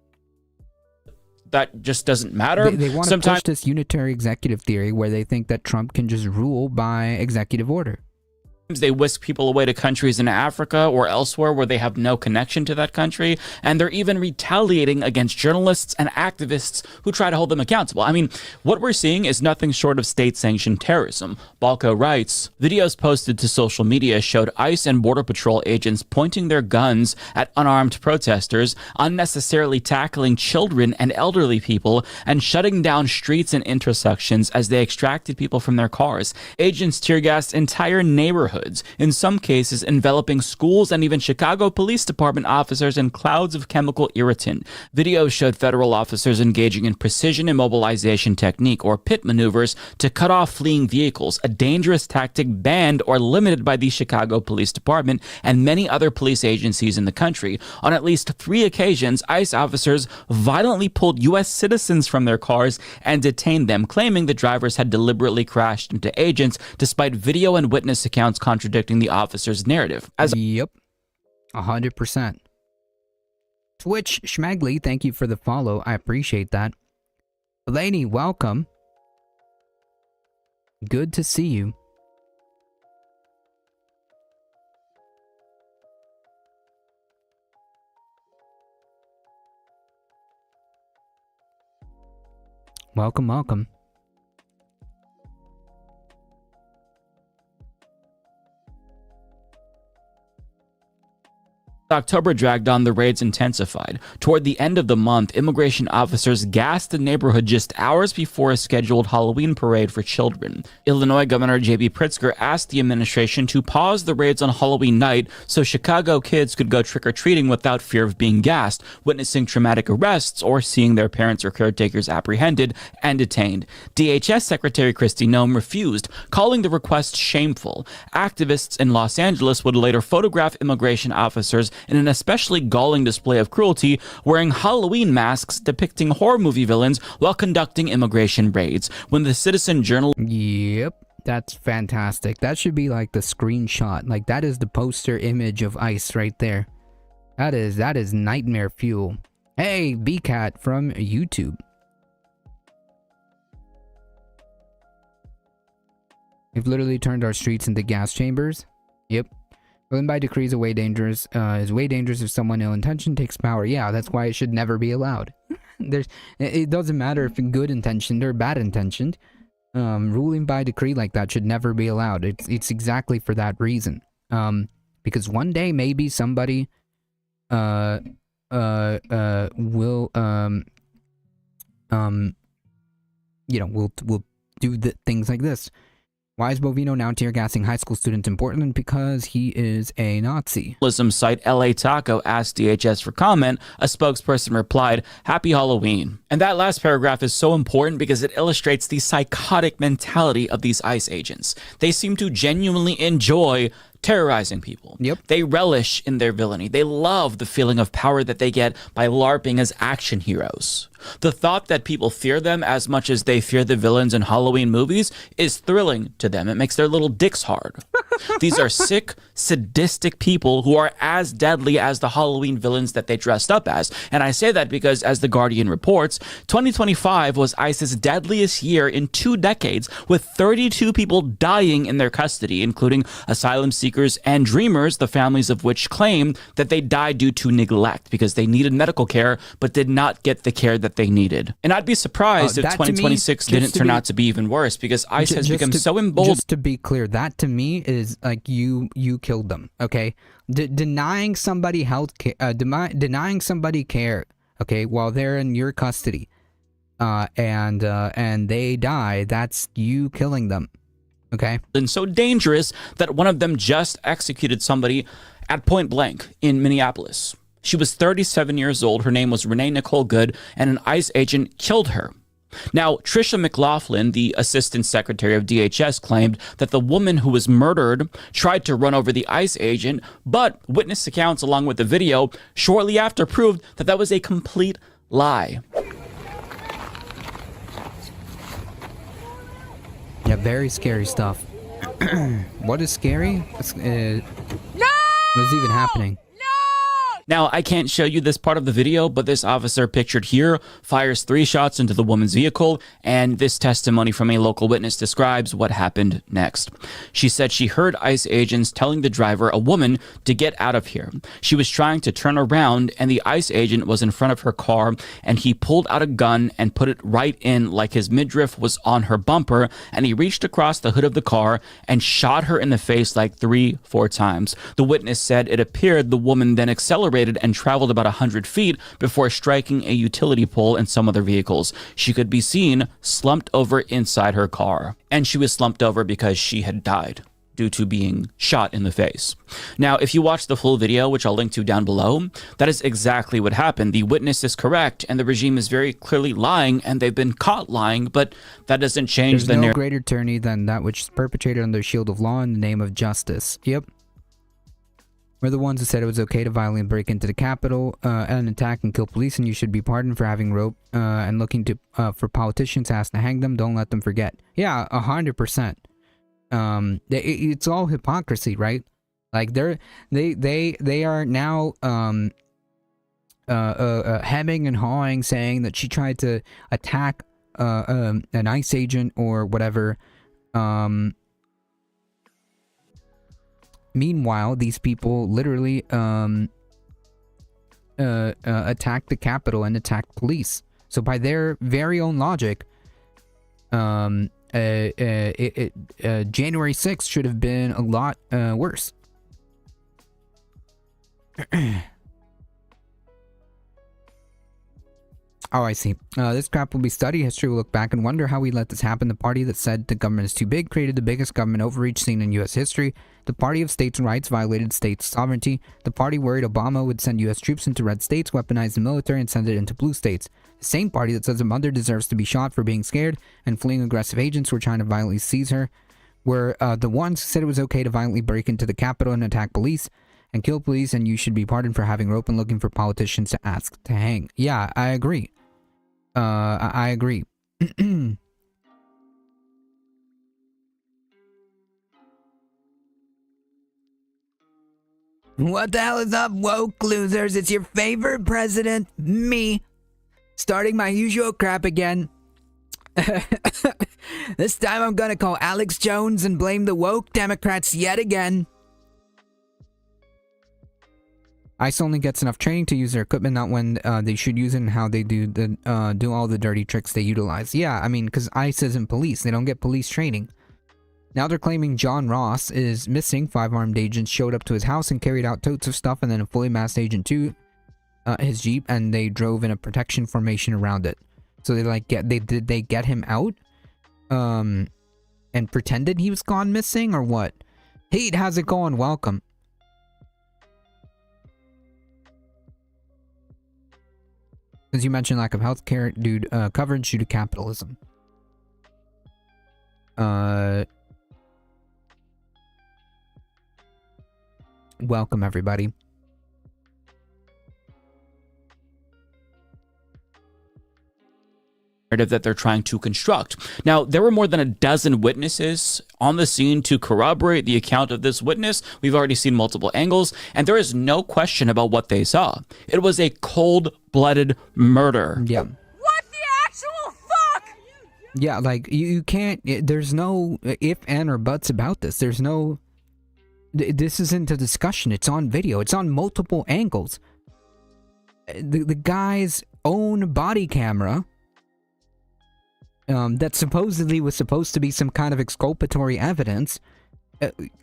That just doesn't matter. They want to push this unitary executive theory where they think that Trump can just rule by executive order. They whisk people away to countries in Africa or elsewhere where they have no connection to that country, and they're even retaliating against journalists and activists who try to hold them accountable. I mean, what we're seeing is nothing short of state-sanctioned terrorism. Balko writes, videos posted to social media showed ICE and Border Patrol agents pointing their guns at unarmed protesters, unnecessarily tackling children and elderly people, and shutting down streets and intersections as they extracted people from their cars. Agents tear-gassed entire neighborhoods neighborhoods, in some cases enveloping schools and even Chicago Police Department officers in clouds of chemical irritant. Videos showed federal officers engaging in precision immobilization technique, or pit maneuvers, to cut off fleeing vehicles, a dangerous tactic banned or limited by the Chicago Police Department and many other police agencies in the country. On at least 3 occasions, ICE officers violently pulled U.S. citizens from their cars and detained them, claiming the drivers had deliberately crashed into agents, despite video and witness accounts contradicting the officers' narrative. Yep, 100%. Twitch Schmagley, thank you for the follow. I appreciate that. Lady, welcome. Good to see you. Welcome, welcome. October dragged on, the raids intensified. Toward the end of the month, immigration officers gassed the neighborhood just hours before a scheduled Halloween parade for children. Illinois Governor J.B. Pritzker asked the administration to pause the raids on Halloween night so Chicago kids could go trick-or-treating without fear of being gassed, witnessing traumatic arrests, or seeing their parents or caretakers apprehended and detained. DHS Secretary Kristi Noem refused, calling the request shameful. Activists in Los Angeles would later photograph immigration officers in an especially galling display of cruelty, wearing Halloween masks depicting horror movie villains while conducting immigration raids. When the Citizen Journal... Yep, that's fantastic. That should be like the screenshot. Like, that is the poster image of ICE right there. That is nightmare fuel. Hey, BCat from YouTube. We've literally turned our streets into gas chambers. Yep. Willing by decree is way dangerous. Is way dangerous if someone ill-intentioned takes power. Yeah, that's why it should never be allowed. It doesn't matter if good intentioned or bad intentioned. Ruling by decree like that should never be allowed. It's exactly for that reason. Because one day maybe somebody will will do the things like this. Why is Bovino now tear-gassing high school students in Portland? Because he is a Nazi. Site LA Taco asked DHS for comment. A spokesperson replied, "Happy Halloween." And that last paragraph is so important because it illustrates the psychotic mentality of these ICE agents. They seem to genuinely enjoy terrorizing people. Yep. They relish in their villainy. They love the feeling of power that they get by LARPing as action heroes. The thought that people fear them as much as they fear the villains in Halloween movies is thrilling to them. It makes their little dicks hard. These are sick, sadistic people who are as deadly as the Halloween villains that they dressed up as. And I say that because, as The Guardian reports, 2025 was ICE's deadliest year in 2 decades, with 32 people dying in their custody, including asylum seekers and dreamers, the families of which claim that they died due to neglect because they needed medical care but did not get the care that they needed. And I'd be surprised if 2026 didn't turn out to be even worse, because ICE has become so emboldened. Just to be clear, that to me is like you killed them, okay? Denying somebody health care, denying somebody care, okay, while they're in your custody, and they die, that's you killing them, okay? And so dangerous that one of them just executed somebody at point blank in Minneapolis. She was 37 years old. Her name was Renee Nicole Good, and an ICE agent killed her. Now, Tricia McLaughlin, the assistant secretary of DHS, claimed that the woman who was murdered tried to run over the ICE agent, but witness accounts along with the video shortly after proved that that was a complete lie. Yeah, very scary stuff. What is scary? What is even happening? Now, I can't show you this part of the video, but this officer pictured here fires 3 shots into the woman's vehicle, and this testimony from a local witness describes what happened next. She said she heard ICE agents telling the driver, a woman, to get out of here. She was trying to turn around, and the ICE agent was in front of her car, and he pulled out a gun and put it right in like his midriff was on her bumper, and he reached across the hood of the car and shot her in the face like 3-4 times. The witness said it appeared the woman then accelerated and traveled about 100 feet before striking a utility pole and some other vehicles. She could be seen slumped over inside her car. And she was slumped over because she had died. due to being shot in the face. Now, if you watch the full video, which I'll link to down below, that is exactly what happened. The witness is correct, and the regime is very clearly lying, and they've been caught lying, but that doesn't change There's no greater tyranny than that which is perpetrated under the shield of law in the name of justice. Yep. We're the ones who said it was okay to violently break into the Capitol and attack and kill police, and you should be pardoned for having rope and looking to for politicians to ask to hang them. Don't let them forget. Yeah, 100%. It's all hypocrisy, right? Like they are now hemming and hawing, saying that she tried to attack an ICE agent or whatever. Meanwhile, these people literally attacked the Capitol and attacked police. So by their very own logic, January 6th should have been a lot worse. Oh, I see. This crap will be studied. History will look back and wonder how we let this happen. The party that said the government is too big created the biggest government overreach seen in U.S. history. The party of states' rights violated states' sovereignty. The party worried Obama would send U.S. troops into red states, weaponize the military, and send it into blue states. The same party that says a mother deserves to be shot for being scared and fleeing aggressive agents who were trying to violently seize her were the ones who said it was okay to violently break into the Capitol and attack police and kill police, and you should be pardoned for having rope and looking for politicians to ask to hang. Yeah, I agree. I agree. What the hell is up, woke losers? It's your favorite president, me, starting my usual crap again. This time I'm gonna call Alex Jones and blame the woke Democrats yet again. ICE only gets enough training to use their equipment, not when they should use it, and how they do all the dirty tricks they utilize. Yeah, I mean, because ICE isn't police. They don't get police training. Now they're claiming John Ross is missing. 5 armed agents showed up to his house and carried out totes of stuff, and then a fully masked agent to his Jeep, and they drove in a protection formation around it. So they did they get him out? And pretended he was gone missing, or what? Heat, how's it going? Welcome. As you mentioned, lack of healthcare coverage due to capitalism. Welcome, everybody. That they're trying to construct. Now, there were more than a dozen witnesses on the scene to corroborate the account of this witness. We've already seen multiple angles, and there is no question about what they saw. It was a cold-blooded murder. Yeah. What the actual fuck? Yeah, like, you can't, there's no if, and, or buts about this. There's no, this isn't a discussion. It's on video. It's on multiple angles. The guy's own body camera, that supposedly was supposed to be some kind of exculpatory evidence,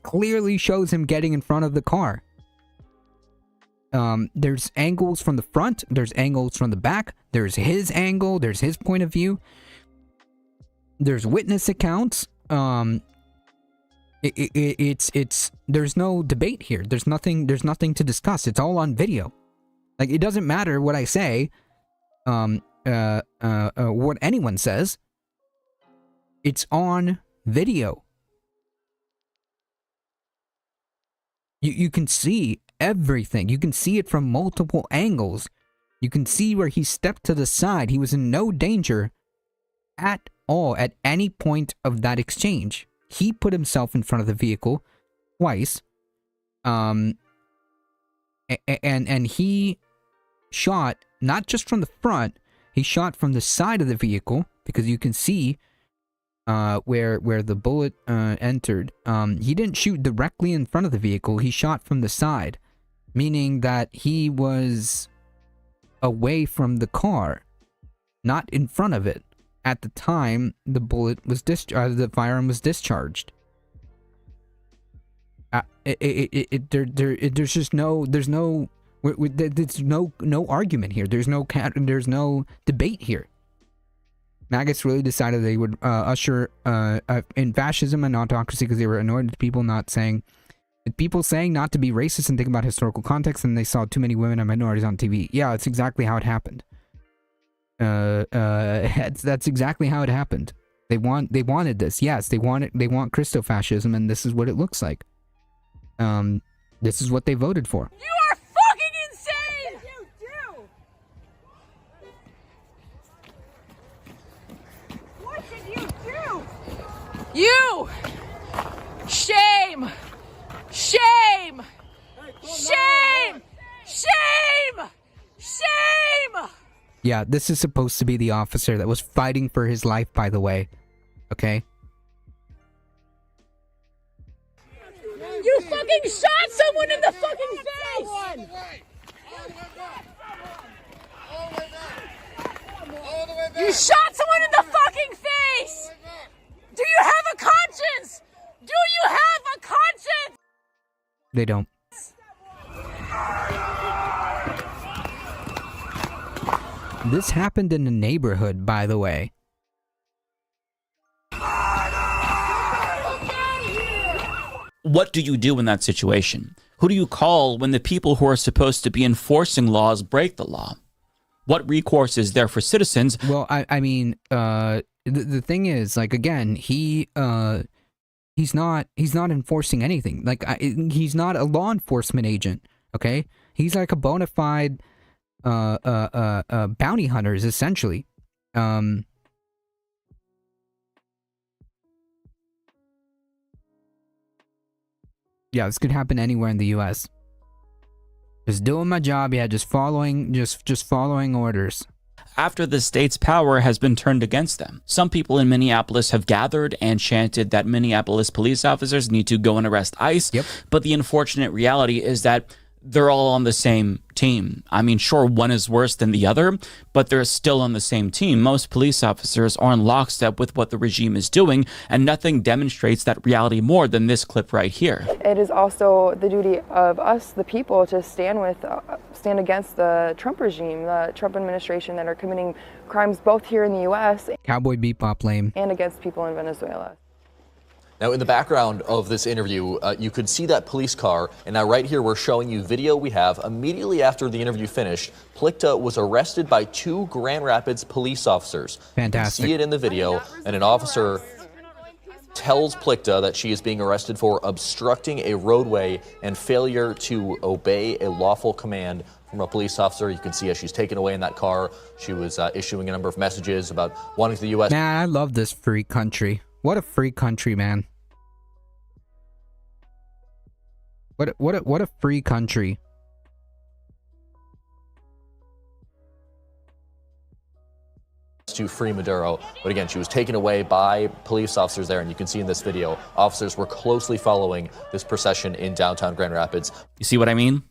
clearly shows him getting in front of the car. There's angles from the front, there's angles from the back, there's his angle, there's his point of view, there's witness accounts. It's there's no debate here. There's nothing to discuss. It's all on video. Like, it doesn't matter what I say, what anyone says. It's on video. You can see everything. You can see it from multiple angles. You can see where he stepped to the side. He was in no danger at all at any point of that exchange. He put himself in front of the vehicle twice. And he shot not just from the front, he shot from the side of the vehicle, because you can see where the bullet entered. He didn't shoot directly in front of the vehicle, he shot from the side, meaning that he was away from the car, not in front of it at the time the bullet was the firearm was discharged. There's just no argument here. There's no debate here. Maggots really decided they would usher in fascism and autocracy because they were annoyed with people saying not to be racist and think about historical context, and they saw too many women and minorities on TV. Yeah, that's exactly how it happened. That's exactly how it happened. They wanted this. Yes, they want Christofascism, and this is what it looks like. This is what they voted for. You are fucking insane! What did you do? You! Shame! Shame! Shame! Shame! Shame! Yeah, this is supposed to be the officer that was fighting for his life, by the way. Okay? You fucking shot someone in the fucking face! You shot someone in the fucking face! Do you have a conscience? Do you have a conscience? They don't. This happened in a neighborhood, by the way. What do you do in that situation? Who do you call when the people who are supposed to be enforcing laws break the law? What recourse is there for citizens? Well, I mean, the thing is, like, again, he's not enforcing anything. Like, he's not a law enforcement agent. Okay, he's like a bona fide bounty hunters, essentially. Yeah, this could happen anywhere in the U.S. Just doing my job, yeah, just following orders. After the state's power has been turned against them, some people in Minneapolis have gathered and chanted that Minneapolis police officers need to go and arrest ICE. Yep. But the unfortunate reality is that they're all on the same team. I mean, sure, one is worse than the other, but they're still on the same team. Most police officers are in lockstep with what the regime is doing, and nothing demonstrates that reality more than this clip right here. It is also the duty of us, the people, to stand against the Trump regime, the Trump administration that are committing crimes both here in the U.S. Cowboy Bebop lame. and against people in Venezuela. Now, in the background of this interview, you could see that police car. And now right here, we're showing you video we have. Immediately after the interview finished, Plichta was arrested by 2 Grand Rapids police officers. Fantastic. You see it in the video, and an officer tells Plichta that she is being arrested for obstructing a roadway and failure to obey a lawful command from a police officer. You can see as she's taken away in that car, she was issuing a number of messages about wanting to the U.S. Man, I love this free country. What a free country, man. What a free country. To free Maduro. But again, she was taken away by police officers there, and you can see in this video, officers were closely following this procession in downtown Grand Rapids. You see what I mean?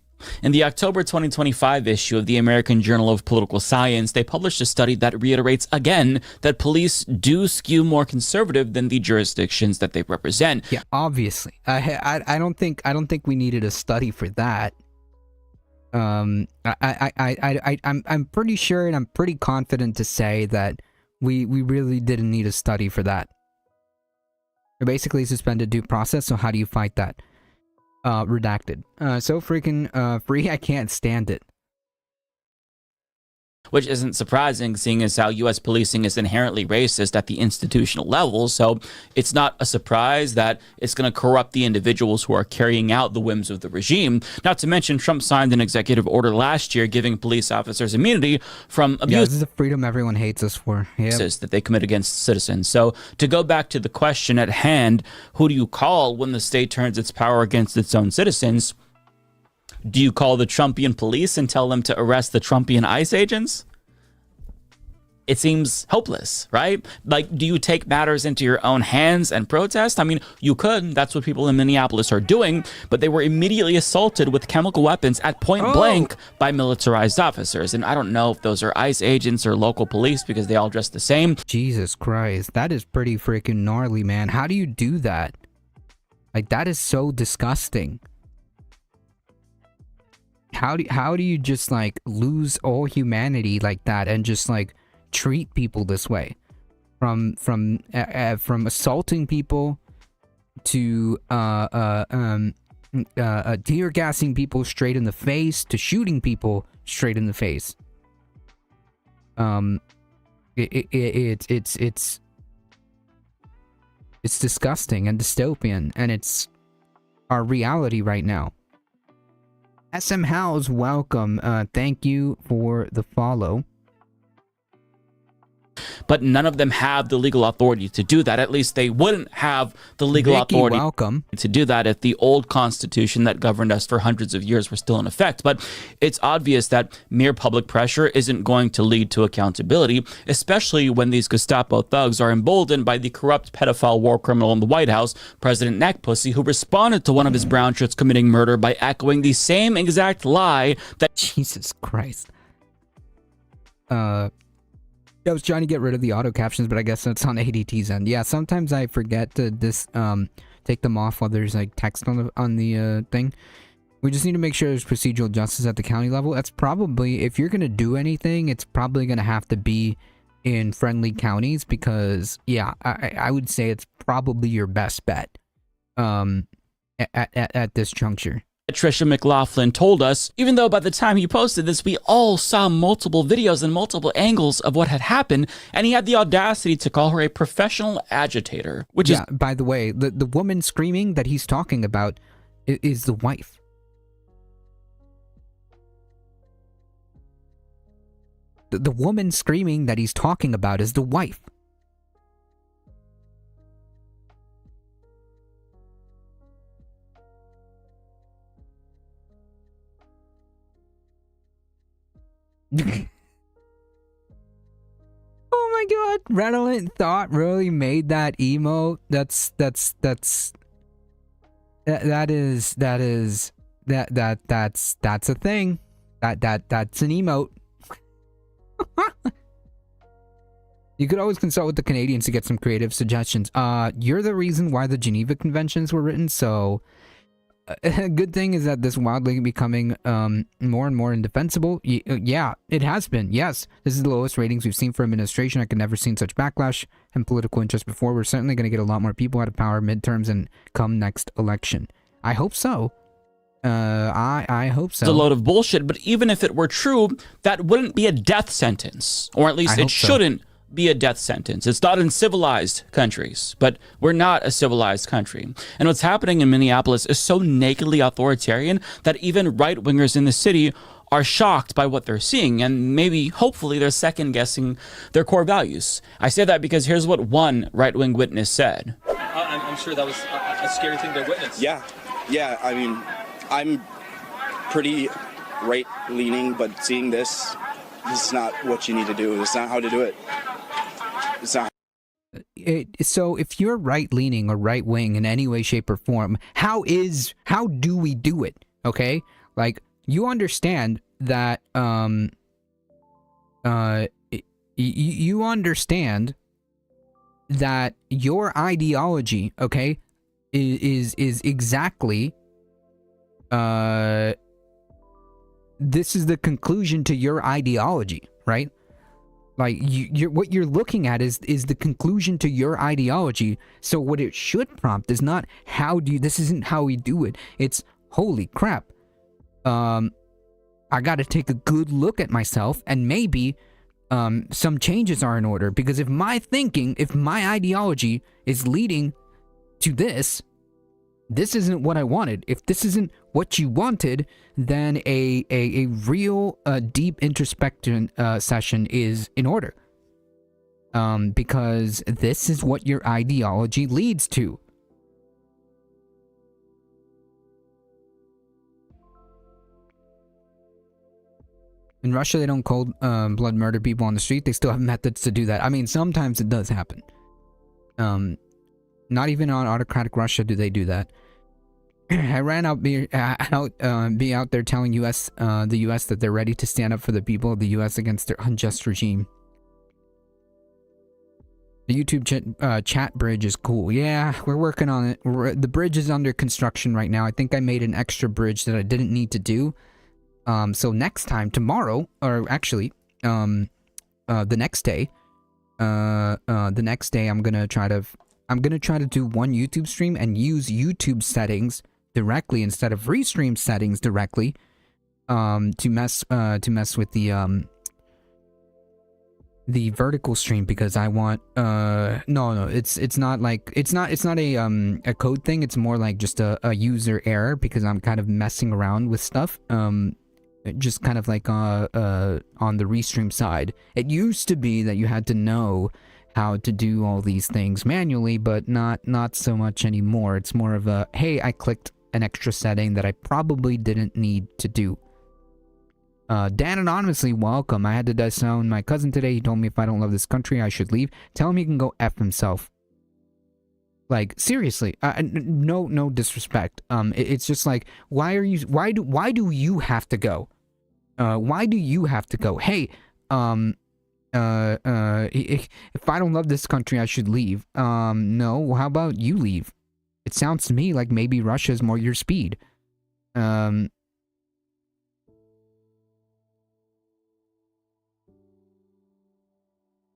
In the October 2025 issue of the American Journal of Political Science, they published a study that reiterates again that police do skew more conservative than the jurisdictions that they represent. Yeah, obviously. I don't think we needed a study for that. I'm pretty sure and I'm pretty confident to say that we really didn't need a study for that. They're basically suspended due process, so how do you fight that? Redacted. So freaking free, I can't stand it. Which isn't surprising, seeing as how U.S. policing is inherently racist at the institutional level, so it's not a surprise that it's going to corrupt the individuals who are carrying out the whims of the regime. Not to mention, Trump signed an executive order last year giving police officers immunity from abuse. Yeah, this is the freedom everyone hates us for. Yep. That they commit against citizens. So to go back to the question at hand, who do you call when the state turns its power against its own citizens? Do you call the Trumpian police and tell them to arrest the Trumpian ICE agents? It seems hopeless, right? Like, do you take matters into your own hands and protest? I mean, you could. That's what people in Minneapolis are doing, but they were immediately assaulted with chemical weapons at point blank by militarized officers. And I don't know if those are ICE agents or local police because they all dress the same. Jesus Christ, that is pretty freaking gnarly, man. How do you do that? Like, that is so disgusting. How do you just like lose all humanity like that and just like treat people this way? from assaulting people to tear gassing people straight in the face to shooting people straight in the face. It's disgusting and dystopian, and it's our reality right now. SM House, welcome. Thank you for the follow. But none of them have the legal authority to do that. At least they wouldn't have the legal Vicky, authority welcome. to do that if the old constitution that governed us for hundreds of years were still in effect. But it's obvious that mere public pressure isn't going to lead to accountability, especially when these Gestapo thugs are emboldened by the corrupt pedophile war criminal in the White House, President Neckpussy, who responded to one of his brown shirts committing murder by echoing the same exact lie that... Jesus Christ. I was trying to get rid of the auto captions, but I guess that's on ADT's end. Yeah, sometimes I forget to take them off while there's like text on the thing. We just need to make sure there's procedural justice at the county level. That's probably, if you're gonna do anything, it's probably gonna have to be in friendly counties, because yeah, I would say it's probably your best bet at this juncture. Trisha McLaughlin told us, even though by the time he posted this, we all saw multiple videos and multiple angles of what had happened, and he had the audacity to call her a professional agitator, which is... by the way, the woman screaming that he's talking about is the wife. The woman screaming that he's talking about is the wife. Oh my god, Redolent Thought really made that emote. That's a thing. That's an emote. You could always consult with the Canadians to get some creative suggestions. You're the reason why the Geneva Conventions were written, so a good thing is that this wildly becoming more and more indefensible. Yeah, it has been. Yes, this is the lowest ratings we've seen for administration. I could never seen such backlash and political interest before. We're certainly going to get a lot more people out of power midterms and come next election. I hope so. I hope so. It's a load of bullshit, but even if it were true, that wouldn't be a death sentence, or at least it shouldn't be a death sentence. It's not in civilized countries, but we're not a civilized country. And what's happening in Minneapolis is so nakedly authoritarian that even right-wingers in the city are shocked by what they're seeing, and maybe, hopefully, they're second-guessing their core values. I say that because here's what one right-wing witness said. I'm sure that was a scary thing to witness. Yeah, I mean, I'm pretty right-leaning, but seeing this is not what you need to do. It's not how to do it. It's not. So if you're right-leaning or right-wing in any way, shape, or form, how do we do it? Okay? Like, you understand that, you understand that your ideology, okay, is exactly, this is the conclusion to your ideology, right? Like, what you're looking at is the conclusion to your ideology. So what it should prompt is not this isn't how we do it. It's, holy crap. I gotta take a good look at myself, and maybe some changes are in order. Because if my ideology is leading to this isn't what I wanted. If this isn't what you wanted, then a real deep introspection session is in order. Because this is what your ideology leads to. In Russia, they don't cold blood murder people on the street. They still have methods to do that. I mean, sometimes it does happen. Not even on autocratic Russia do they do that. Iran be out there telling the U.S. that they're ready to stand up for the people of the U.S. against their unjust regime. The YouTube chat bridge is cool. Yeah, we're working on it. The bridge is under construction right now. I think I made an extra bridge that I didn't need to do. So next time, tomorrow, or actually, the next day, the next day I'm gonna try to do one YouTube stream and use YouTube settings directly instead of Restream settings directly, to mess with the vertical stream, because I want no, it's not like it's not a code thing. It's more like just a user error, because I'm kind of messing around with stuff, just kind of like on the Restream side. It used to be that you had to know how to do all these things manually, but not so much anymore. It's more of a, hey, I clicked an extra setting that I probably didn't need to do. Dan Anonymously, welcome. I had to disown my cousin today. He told me if I don't love this country, I should leave. Tell him he can go F himself. Like, seriously, no disrespect. It's just like, why do you have to go? Why do you have to go? Hey, if I don't love this country, I should leave. No, how about you leave? It sounds to me like maybe Russia's more your speed.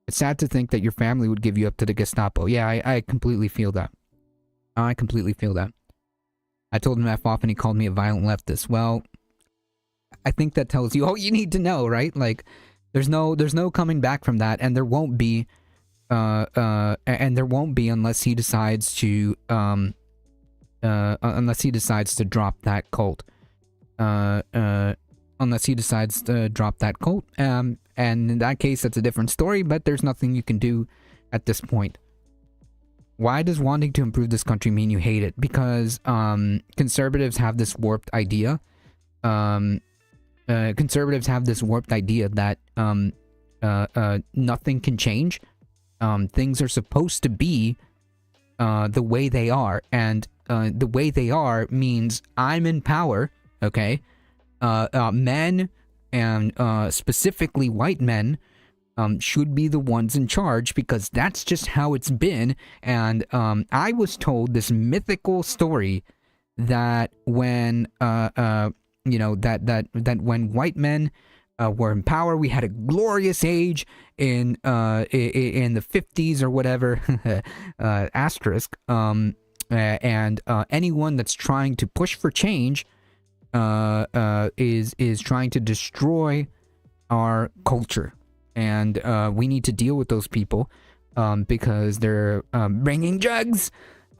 It's sad to think that your family would give you up to the Gestapo. Yeah, I completely feel that. I completely feel that. I told him F off and he called me a violent leftist. Well, I think that tells you all you need to know, right? Like, there's no coming back from that, and there won't be, unless he decides to, drop that cult. Unless he decides to drop that cult. And in that case, that's a different story, but there's nothing you can do at this point. Why does wanting to improve this country mean you hate it? Because conservatives have this warped idea. Conservatives have this warped idea that nothing can change. Things are supposed to be the way they are, and the way they are means I'm in power, okay? Men, and specifically white men, should be the ones in charge, because that's just how it's been. And I was told this mythical story that when that when white men were in power, we had a glorious age in the 50s or whatever, asterisk, and anyone that's trying to push for change is trying to destroy our culture, and we need to deal with those people because they're bringing drugs,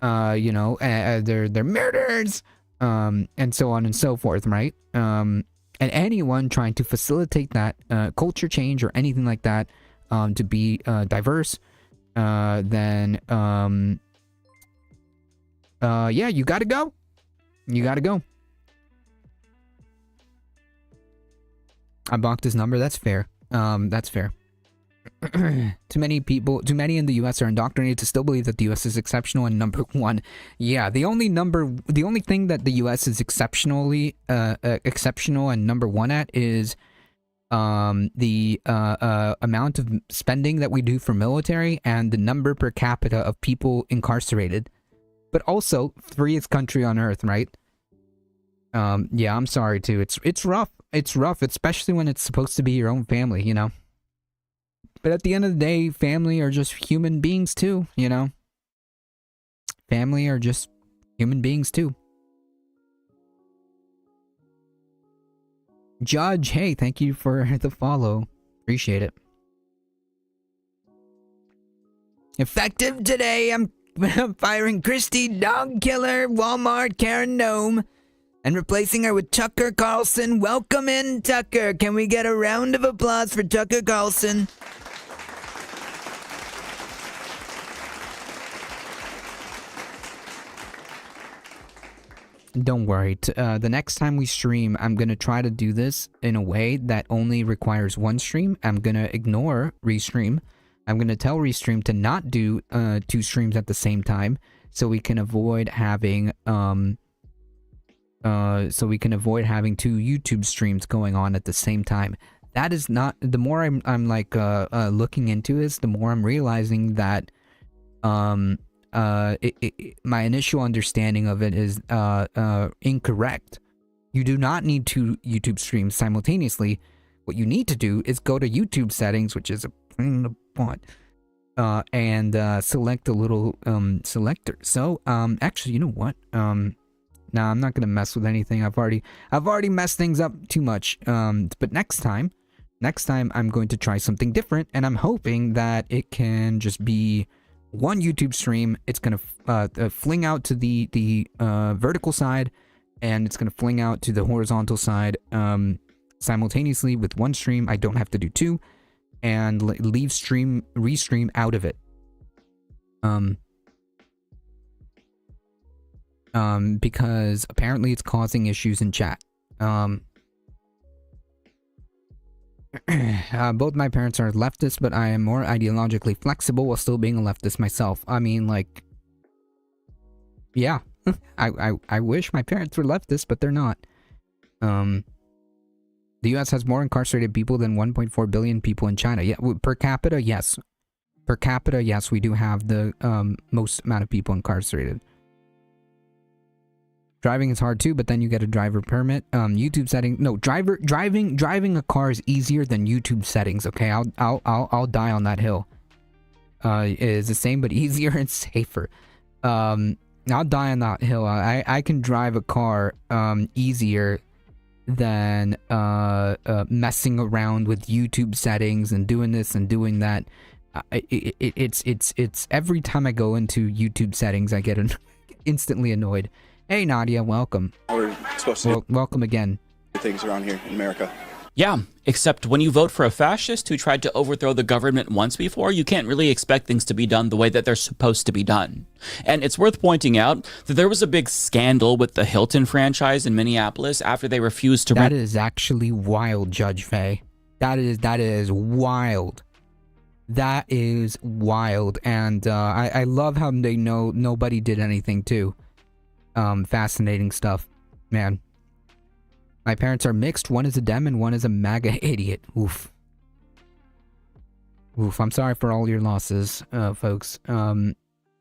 they're murderers, and so on and so forth, right? And anyone trying to facilitate that culture change or anything like that, to be diverse, then yeah, you gotta go. You gotta go. I blocked his number. That's fair. That's fair. Too many in the US are indoctrinated to still believe that the US is exceptional and number one. Yeah, the only thing that the US is exceptionally exceptional and number one at is the amount of spending that we do for military and the number per capita of people incarcerated. But also, freest country on earth, right? Yeah, I'm sorry too. It's rough. It's rough, especially when it's supposed to be your own family, you know? But at the end of the day, family are just human beings too, you know? Family are just human beings too. Judge, hey, thank you for the follow. Appreciate it. Effective today, I'm firing Christy Dog Killer, Walmart Karen Gnome, and replacing her with Tucker Carlson. Welcome in, Tucker. Can we get a round of applause for Tucker Carlson? Don't worry. The next time we stream, I'm going to try to do this in a way that only requires one stream. I'm going to ignore Restream. I'm going to tell Restream to not do 2 streams at the same time, so we can avoid having 2 YouTube streams going on at the same time. That is not, the more I'm like looking into this, the more I'm realizing that my initial understanding of it is incorrect. You do not need 2 YouTube streams simultaneously. What you need to do is go to YouTube settings, which is a pain in the butt, and select a little selector. So actually, you know what? Nah, I'm not gonna mess with anything. I've already messed things up too much. But next time I'm going to try something different, and I'm hoping that it can just be one YouTube stream. It's gonna fling out to the vertical side, and it's gonna fling out to the horizontal side simultaneously with one stream. I don't have to do two, and leave restream out of it. Because apparently it's causing issues in chat. Both my parents are leftists, but I am more ideologically flexible while still being a leftist myself. I mean, like, yeah, I wish my parents were leftists, but they're not. The U.S. has more incarcerated people than 1.4 billion people in China. Yeah, per capita, yes. Per capita, yes, we do have the most amount of people incarcerated. Driving is hard too, but then you get a driver permit. YouTube setting, no, driving a car is easier than YouTube settings. Okay, I'll die on that hill. It is the same but easier and safer. I'll die on that hill. I can drive a car easier than messing around with YouTube settings and doing this and doing that. It's every time I go into YouTube settings, I get instantly annoyed. Hey Nadia, welcome. We're supposed to welcome again. do things around here in America. Yeah, except when you vote for a fascist who tried to overthrow the government once before, you can't really expect things to be done the way that they're supposed to be done. And it's worth pointing out that there was a big scandal with the Hilton franchise in Minneapolis after they refused to... That is actually wild, Judge Faye. That is wild. That is wild. And I love how they know nobody did anything too. Fascinating stuff, man. My parents are mixed. One is a Dem and one is a MAGA idiot. Oof. Oof. I'm sorry for all your losses, folks.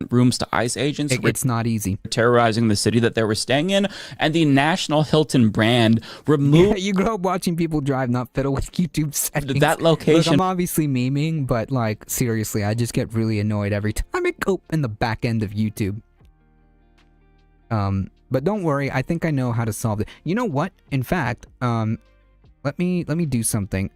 Rooms to ICE agents. It's not easy. Terrorizing the city that they were staying in, and the National Hilton brand removed... Yeah, you grow up watching people drive, not fiddle with YouTube settings. That location... Look, I'm obviously memeing, but like, seriously, I just get really annoyed every time I go in the back end of YouTube. But don't worry, I think I know how to solve it. You know what? In fact, let me do something.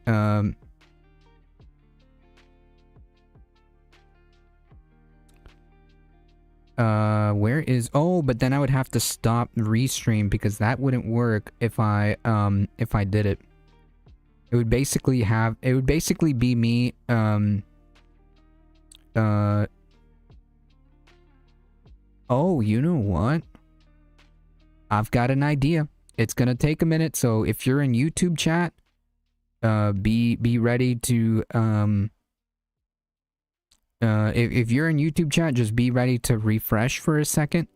Where is... Oh, but then I would have to stop restream because that wouldn't work if I did it. It would basically be me, oh, you know what? I've got an idea. It's gonna take a minute, so if you're in YouTube chat, be ready to if you're in YouTube chat, just be ready to refresh for a second.